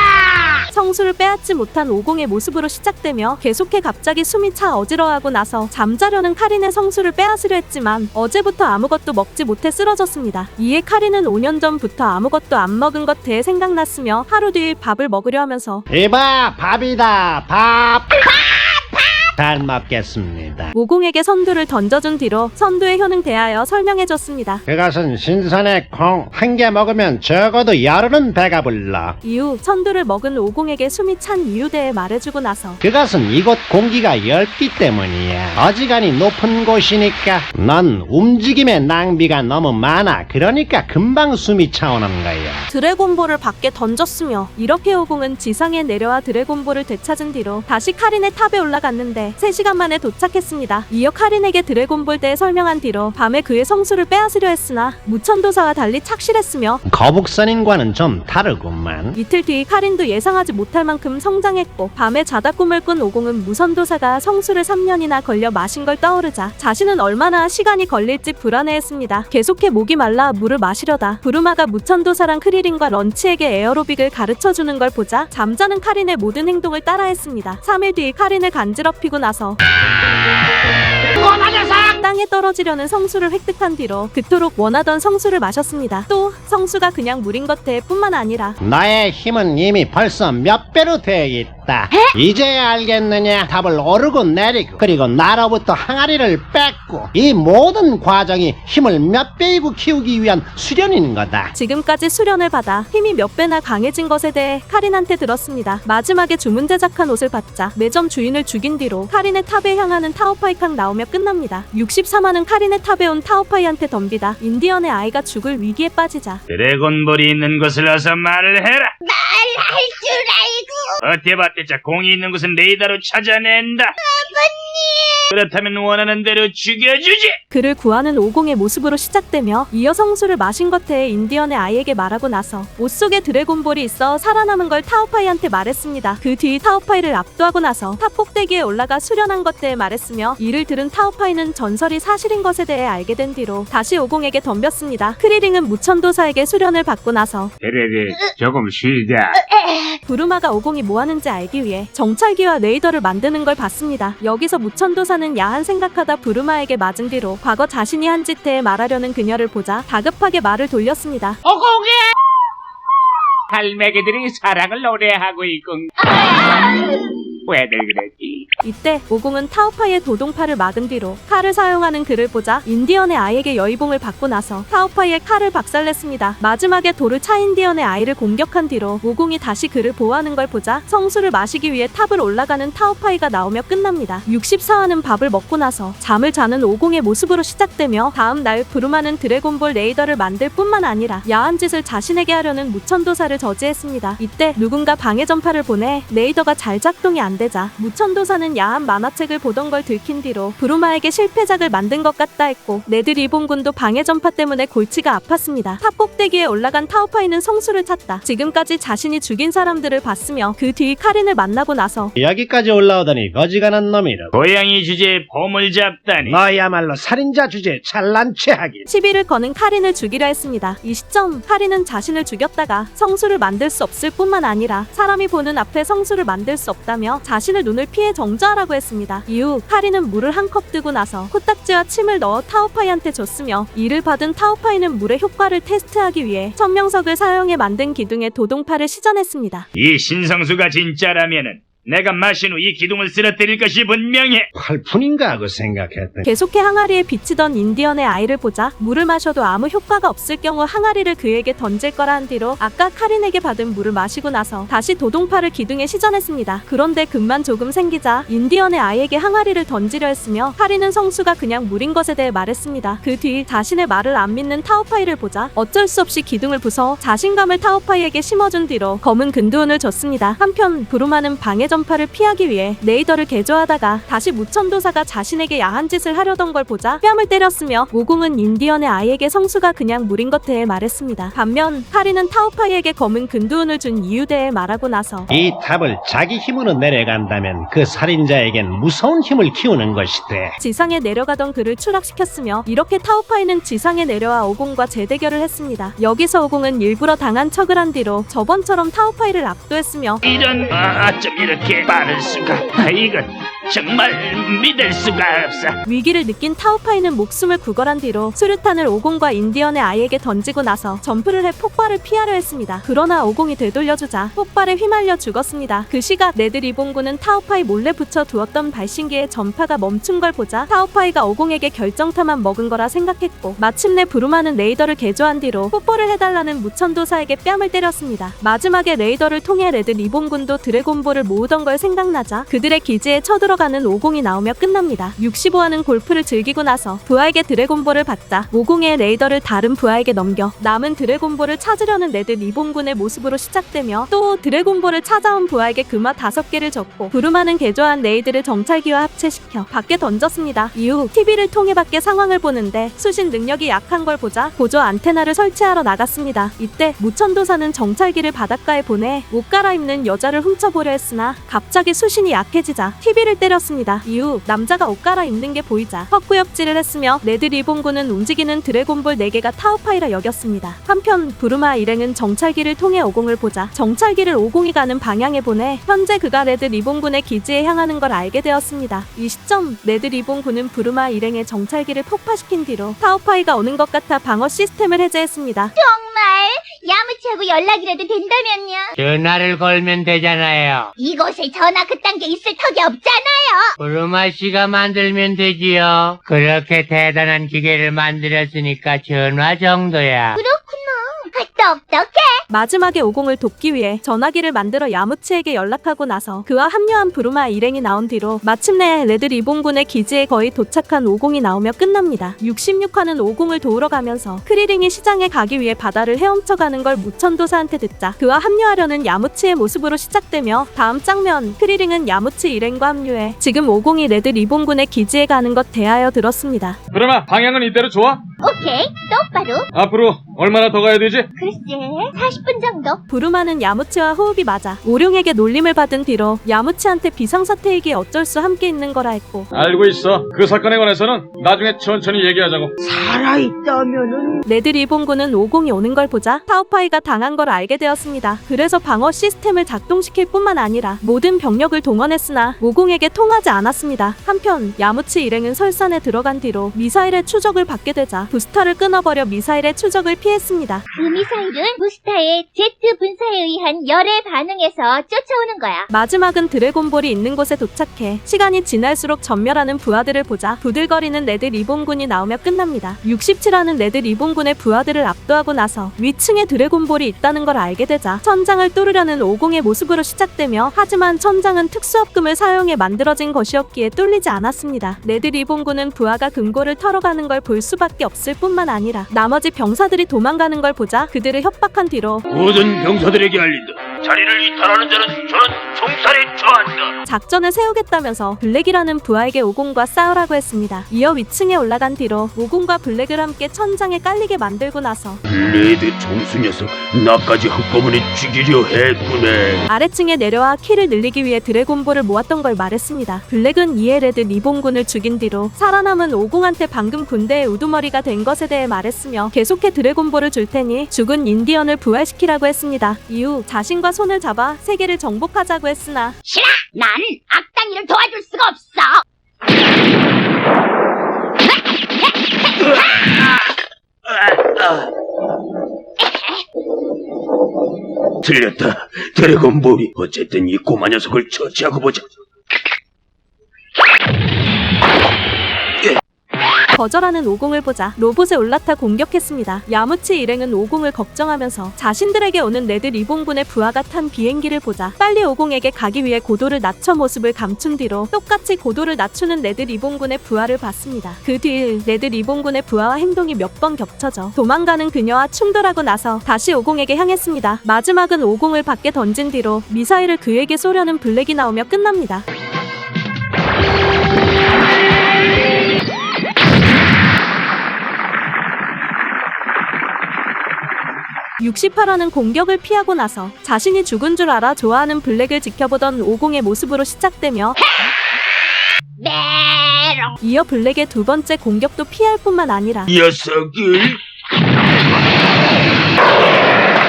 성수를 빼앗지 못한 오공의 모습으로 시작되며 계속해 갑자기 숨이 차 어지러워하고 나서 잠자려는 카린의 성수를 빼앗으려 했지만 어제부터 아무것도 먹지 못해 쓰러졌습니다. 이에 카린은 5년 전부터 아무것도 안 먹은 것 대해 생각났으며 하루 뒤 밥을 먹으려 하면서 이봐 밥이다 밥! 잘 먹겠습니다. 오공에게 선두를 던져준 뒤로 선두의 효능 대하여 설명해줬습니다. 그것은 신선의 콩 한 개 먹으면 적어도 열흘은 배가 불러. 이후 선두를 먹은 오공에게 숨이 찬 이유 대해 말해주고 나서 그것은 이곳 공기가 엷기 때문이야. 어지간히 높은 곳이니까 넌 움직임의 낭비가 너무 많아. 그러니까 금방 숨이 차오는 거야. 드래곤볼을 밖에 던졌으며 이렇게 오공은 지상에 내려와 드래곤볼을 되찾은 뒤로 다시 카린의 탑에 올라갔는데 3시간 만에 도착했습니다. 이어 카린에게 드래곤볼 대해 설명한 뒤로 밤에 그의 성수를 빼앗으려 했으나 무천도사와 달리 착실했으며 거북선인과는 좀 다르구만. 이틀 뒤 카린도 예상하지 못할 만큼 성장했고 밤에 자다 꿈을 꾼 오공은 무선도사가 성수를 3년이나 걸려 마신 걸 떠오르자 자신은 얼마나 시간이 걸릴지 불안해했습니다. 계속해 목이 말라 물을 마시려다 부르마가 무천도사랑 크리링과 런치에게 에어로빅을 가르쳐주는 걸 보자 잠자는 카린의 모든 행동을 따라했습니다. 3일 뒤 카린을 간지럽히고 나서 땅에 떨어지려는 성수를 획득한 뒤로 그토록 원하던 성수를 마셨습니다. 또 성수가 그냥 물인 것 대해 뿐만 아니라 나의 힘은 이미 벌써 몇 배로 돼 있다. 이제야 알겠느냐? 답을 오르고 내리고 그리고 나로부터 항아리를 뺏고 이 모든 과정이 힘을 몇 배이고 키우기 위한 수련인 거다. 지금까지 수련을 받아 힘이 몇 배나 강해진 것에 대해 카린한테 들었습니다. 마지막에 주문 제작한 옷을 받자 매점 주인을 죽인 뒤로 카린의 탑에 향하는 타오파이캉 나오며 끝납니다. 63화는 카린의 탑에 온 타오파이한테 덤비다 인디언의 아이가 죽을 위기에 빠지자 드래곤볼이 있는 곳을 어서 말을 해라. 말할 줄 알고. 어때 봤대자 공이 있는 곳은 레이더로 찾아낸다. 그렇다면 원하는 대로 죽여주지. 그를 구하는 오공의 모습으로 시작되며 이어 성수를 마신 것 대해 인디언의 아이에게 말하고 나서 옷 속에 드래곤볼이 있어 살아남은 걸 타오파이한테 말했습니다. 그 뒤 타오파이를 압도하고 나서 탑 꼭대기에 올라가 수련한 것 대해 말했으며 이를 들은 타오파이는 전설이 사실인 것에 대해 알게 된 뒤로 다시 오공에게 덤볐습니다. 크리링은 무천도사에게 수련을 받고 나서 그래 조금 쉬자. 부르마가 오공이 뭐하는지 알기 위해 정찰기와 레이더를 만드는 걸 봤습니다. 여기서 무천도사는 야한 생각하다 부르마에게 맞은 뒤로 과거 자신이 한 짓 대해 말하려는 그녀를 보자 다급하게 말을 돌렸습니다. 오공이 갈매기들이 사랑을 노래하고 있군. 왜들 그랬지? 이때 오공은 타오파이의 도동파를 막은 뒤로 칼을 사용하는 그를 보자 인디언의 아이에게 여의봉을 받고 나서 타오파이의 칼을 박살냈습니다. 마지막에 돌을 차 인디언의 아이를 공격한 뒤로 오공이 다시 그를 보호하는 걸 보자 성수를 마시기 위해 탑을 올라가는 타오파이가 나오며 끝납니다. 64화는 밥을 먹고 나서 잠을 자는 오공의 모습으로 시작되며 다음 날 부루마는 드래곤볼 레이더를 만들 뿐만 아니라 야한 짓을 자신에게 하려는 무천도사를 저지했습니다. 이때 누군가 방해 전파를 보내 레이더가 잘 작동이 안 되자 무천도사는 야한 만화책을 보던 걸 들킨 뒤로 부루마에게 실패작을 만든 것 같다 했고 레드 리본군도 방해 전파 때문에 골치가 아팠습니다. 탑 꼭대기에 올라간 타오파이는 성수를 찾다 지금까지 자신이 죽인 사람들을 봤으며 그 뒤 카린을 만나고 나서 여기까지 올라오더니 거지간한 놈이라. 고양이 주제에 봄을 잡다니. 너야말로 살인자 주제에 찬란 체하기. 시비를 거는 카린을 죽이려 했습니다. 이 시점 카린은 자신을 죽였다가 성수를 만들 수 없을 뿐만 아니라 사람이 보는 앞에 성수를 만들 수 없다며 자신을 눈을 피해 정죄하라고 했습니다. 이후 카린은 물을 한 컵 뜨고 나서 코딱지와 침을 넣어 타오파이한테 줬으며 이를 받은 타오파이는 물의 효과를 테스트하기 위해 천명석을 사용해 만든 기둥에 도동파를 시전했습니다. 이 신성수가 진짜라면은 내가 마신 후 이 기둥을 쓰러뜨릴 것이 분명해. 팔푼인가 하고 생각했더니 계속해 항아리에 비치던 인디언의 아이를 보자 물을 마셔도 아무 효과가 없을 경우 항아리를 그에게 던질 거라 한 뒤로 아까 카린에게 받은 물을 마시고 나서 다시 도동파를 기둥에 시전했습니다. 그런데 금만 조금 생기자 인디언의 아이에게 항아리를 던지려 했으며 카린은 성수가 그냥 물인 것에 대해 말했습니다. 그 뒤 자신의 말을 안 믿는 타오파이를 보자 어쩔 수 없이 기둥을 부숴 자신감을 타오파이에게 심어준 뒤로 검은 근두운을 줬습니다. 한편 부루마는 방해 전파를 피하기 위해 레이더를 개조하다가 다시 무천도사가 자신에게 야한 짓을 하려던 걸 보자 뺨을 때렸으며 오공은 인디언의 아이에게 성수가 그냥 물인 것 대해 말했습니다. 반면 카린은 타오파이에게 검은 근두운을 준 이유 대해 말하고 나서 이 탑을 자기 힘으로 내려간다면 그 살인자에겐 무서운 힘을 키우는 것이대. 지상에 내려가던 그를 추락시켰으며 이렇게 타오파이는 지상에 내려와 오공과 재대결을 했습니다. 여기서 오공은 일부러 당한 척을 한 뒤로 저번처럼 타오파이를 압도했으며 이런 어쩜 이렇게 빠를 수가. 이건 정말 믿을 수가 없어. 위기를 느낀 타오파이는 목숨을 구걸한 뒤로 수류탄을 오공과 인디언의 아이에게 던지고 나서 점프를 해 폭발을 피하려 했습니다. 그러나 오공이 되돌려주자 폭발에 휘말려 죽었습니다. 그 시각 레드 리본군은 타오파이 몰래 붙여 두었던 발신기에 전파가 멈춘 걸 보자 타오파이가 오공에게 결정타만 먹은 거라 생각했고 마침내 부루마는 레이더를 개조한 뒤로 뽀뽀를 해달라는 무천도사에게 뺨을 때렸습니다. 마지막에 레이더를 통해 레드 리본군도 드래곤볼을 모으던 걸 생각나자 그들의 기지에 쳐들어가는 오공이 나오며 끝납니다. 65화는 골프를 즐기고 나서 부하에게 드래곤볼을 받자 오공의 레이더를 다른 부하에게 넘겨 남은 드래곤볼을 찾으려는 레드 리본군의 모습으로 시작되며 또 드래곤볼을 찾아온 부하에게 금화 5개를 줬고 부루마는 개조한 레이드를 정찰기와 합체시켜 밖에 던졌습니다. 이후 TV를 통해 밖의 상황을 보는데 수신 능력이 약한 걸 보자 보조 안테나를 설치하러 나갔습니다. 이때 무천도사는 정찰기를 바닷가에 보내 옷 갈아입는 여자를 훔쳐보려 했으나 갑자기 수신이 약해지자 TV를 때렸습니다. 이후 남자가 옷 갈아입는 게 보이자 헛구역질을 했으며 레드 리본군은 움직이는 드래곤볼 4개가 타오파이라 여겼습니다. 한편 부루마 일행은 정찰기를 통해 오공을 보자 정찰기를 오공이 가는 방향에 보내 현재 그가 레드 리본군의 기지에 향하는 걸 알게 되었습니다. 이 시점 레드 리본군은 부루마 일행의 정찰기를 폭파시킨 뒤로 타오파이가 오는 것 같아 방어 시스템을 해제했습니다. 정말 야무치하고 연락이라도 된다면요. 전화를 걸면 되잖아요. 이곳에 전화 그딴 게 있을 턱이 없잖아요. 부루마 씨가 만들면 되지요. 그렇게 대단한 기계를 만들었으니까 전화 정도야. 그렇구나. 똑똑해. 마지막에 오공을 돕기 위해 전화기를 만들어 야무치에게 연락하고 나서 그와 합류한 부루마 일행이 나온 뒤로 마침내 레드 리본군의 기지에 거의 도착한 오공이 나오며 끝납니다. 66화는 오공을 도우러 가면서 크리링이 시장에 가기 위해 바다를 헤엄쳐가는 걸 무천도사한테 듣자 그와 합류하려는 야무치의 모습으로 시작되며 다음 장면 크리링은 야무치 일행과 합류해 지금 오공이 레드 리본군의 기지에 가는 것 대하여 들었습니다. 그러나 방향은 이대로 좋아? 오케이. 똑바로. 앞으로 얼마나 더 가야 되지? 글쎄 40분 정도. 부루마는 야무치와 호흡이 맞아 오룡에게 놀림을 받은 뒤로 야무치한테 비상사태이기에 어쩔 수 함께 있는 거라 했고 알고 있어. 그 사건에 관해서는 나중에 천천히 얘기하자고. 살아있다면은 레드 리본군은 오공이 오는 걸 보자 타오파이가 당한 걸 알게 되었습니다. 그래서 방어 시스템을 작동시킬 뿐만 아니라 모든 병력을 동원했으나 오공에게 통하지 않았습니다. 한편 야무치 일행은 설산에 들어간 뒤로 미사일의 추적을 받게 되자 부스터를 끊어버려 미사일의 추적을 피했습니다. 그 미사일은 부스타에 게 Z 분사에 의한 열에 반응해서 쫓아오는 거야. 마지막은 드래곤볼이 있는 곳에 도착해 시간이 지날수록 전멸하는 부하들을 보자 부들거리는 레드 리본군이 나오며 끝납니다. 67하는 레드 리본군의 부하들을 압도하고 나서 위층에 드래곤볼이 있다는 걸 알게 되자 천장을 뚫으려는 50의 모습으로 시작되며 하지만 천장은 특수합금을 사용해 만들어진 것이었기에 뚫리지 않았습니다. 레드 리본군은 부하가 금고를 털어가는 걸 볼 수밖에 없을 뿐만 아니라 나머지 병사들이 도망가는 걸 보자 그들을 협박한 뒤로 모든 병사들에게 알린다. 자리를 이탈하는 자는 저는 총살에 처한다. 작전을 세우겠다면서 블랙이라는 부하에게 오공과 싸우라고 했습니다. 이어 위층에 올라간 뒤로 오공과 블랙을 함께 천장에 깔리게 만들고 나서 레드 총수 녀석 나까지 한꺼번에 죽이려 했구네. 아래층에 내려와 키를 늘리기 위해 드래곤볼을 모았던 걸 말했습니다. 블랙은 이에 레드 리본군을 죽인 뒤로 살아남은 오공한테 방금 군대의 우두머리가 된 것에 대해 말했으며 계속해 드래곤볼을 줄 테니 죽은 인디언을 부활시키라고 했습니다. 이후 자신과 손을 잡아 세계를 정복하자고 했으나 싫어! 난 악당이를 도와줄 수가 없어! 틀렸다. 드래곤볼이 어쨌든 이 꼬마 녀석을 처치하고 보자. 거절하는 오공을 보자 로봇에 올라타 공격했습니다. 야무치 일행은 오공을 걱정하면서 자신들에게 오는 레드 리본군의 부하가 탄 비행기를 보자 빨리 오공에게 가기 위해 고도를 낮춰 모습을 감춘 뒤로 똑같이 고도를 낮추는 레드 리본군의 부하를 봤습니다. 그 뒤 레드 리본군의 부하와 행동이 몇 번 겹쳐져 도망가는 그녀와 충돌하고 나서 다시 오공에게 향했습니다. 마지막은 오공을 밖에 던진 뒤로 미사일을 그에게 쏘려는 블랙이 나오며 끝납니다. 68화는 공격을 피하고 나서 자신이 죽은 줄 알아 좋아하는 블랙을 지켜보던 오공의 모습으로 시작되며 메롱! 이어 블랙의 두 번째 공격도 피할 뿐만 아니라 녀석을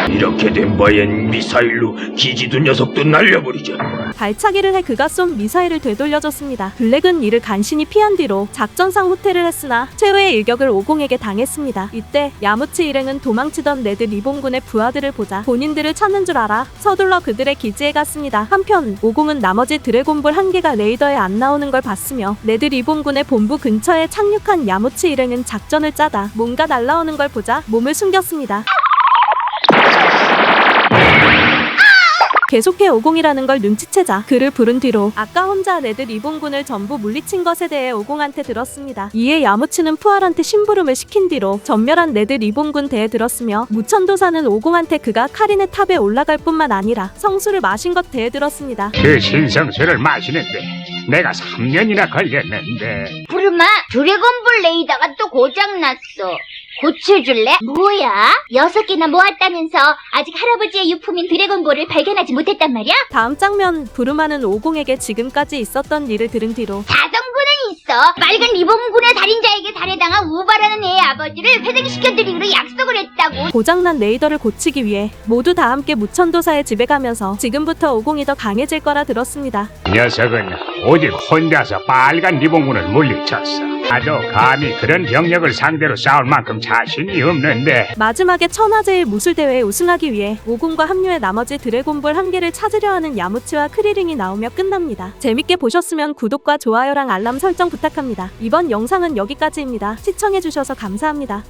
이렇게 된 바엔 미사일로 기지두 녀석도 날려버리자. 발차기를 해 그가 쏜 미사일을 되돌려줬습니다. 블랙은 이를 간신히 피한 뒤로 작전상 후퇴를 했으나 최후의 일격을 오공에게 당했습니다. 이때 야무치 일행은 도망치던 레드 리본군의 부하들을 보자 본인들을 찾는 줄 알아 서둘러 그들의 기지에 갔습니다. 한편 오공은 나머지 드래곤볼 한 개가 레이더에 안 나오는 걸 봤으며 레드 리본군의 본부 근처에 착륙한 야무치 일행은 작전을 짜다 뭔가 날라오는 걸 보자 몸을 숨겼습니다. 계속해 오공이라는 걸 눈치채자 그를 부른 뒤로 아까 혼자 레드 리본군을 전부 물리친 것에 대해 오공한테 들었습니다. 이에 야무치는 푸알한테 심부름을 시킨 뒤로 전멸한 레드 리본군 대에 들었으며 무천도사는 오공한테 그가 카린의 탑에 올라갈 뿐만 아니라 성수를 마신 것 대에 들었습니다. 그 신성수를 마시는데 내가 3년이나 걸렸는데. 부르마, 드래곤볼 레이더가 또 고장났어. 고쳐줄래? 뭐야? 6개나 모았다면서 아직 할아버지의 유품인 드래곤볼을 발견하지 못했단 말이야? 다음 장면 부르마는 오공에게 지금까지 있었던 일을 들은 뒤로 사정구는 있어. 빨간 리본군의 살인자에게 살해당한 우바라는 애의 아버지를 회생시켜드리기로 약속을 했다고. 고장난 레이더를 고치기 위해 모두 다 함께 무천도사의 집에 가면서 지금부터 오공이 더 강해질 거라 들었습니다. 녀석은 오직 혼자서 빨간 리본군을 물리쳤어. 나도 감히 그런 병력을 상대로 싸울 만큼 자신이 없는데. 마지막에 천하제일 무술대회에 우승하기 위해 오공과 합류해 나머지 드래곤볼 한 개를 찾으려 하는 야무치와 크리링이 나오며 끝납니다. 재밌게 보셨으면 구독과 좋아요랑 알람 설정 부탁합니다. 이번 영상은 여기까지입니다. 시청해주셔서 감사합니다.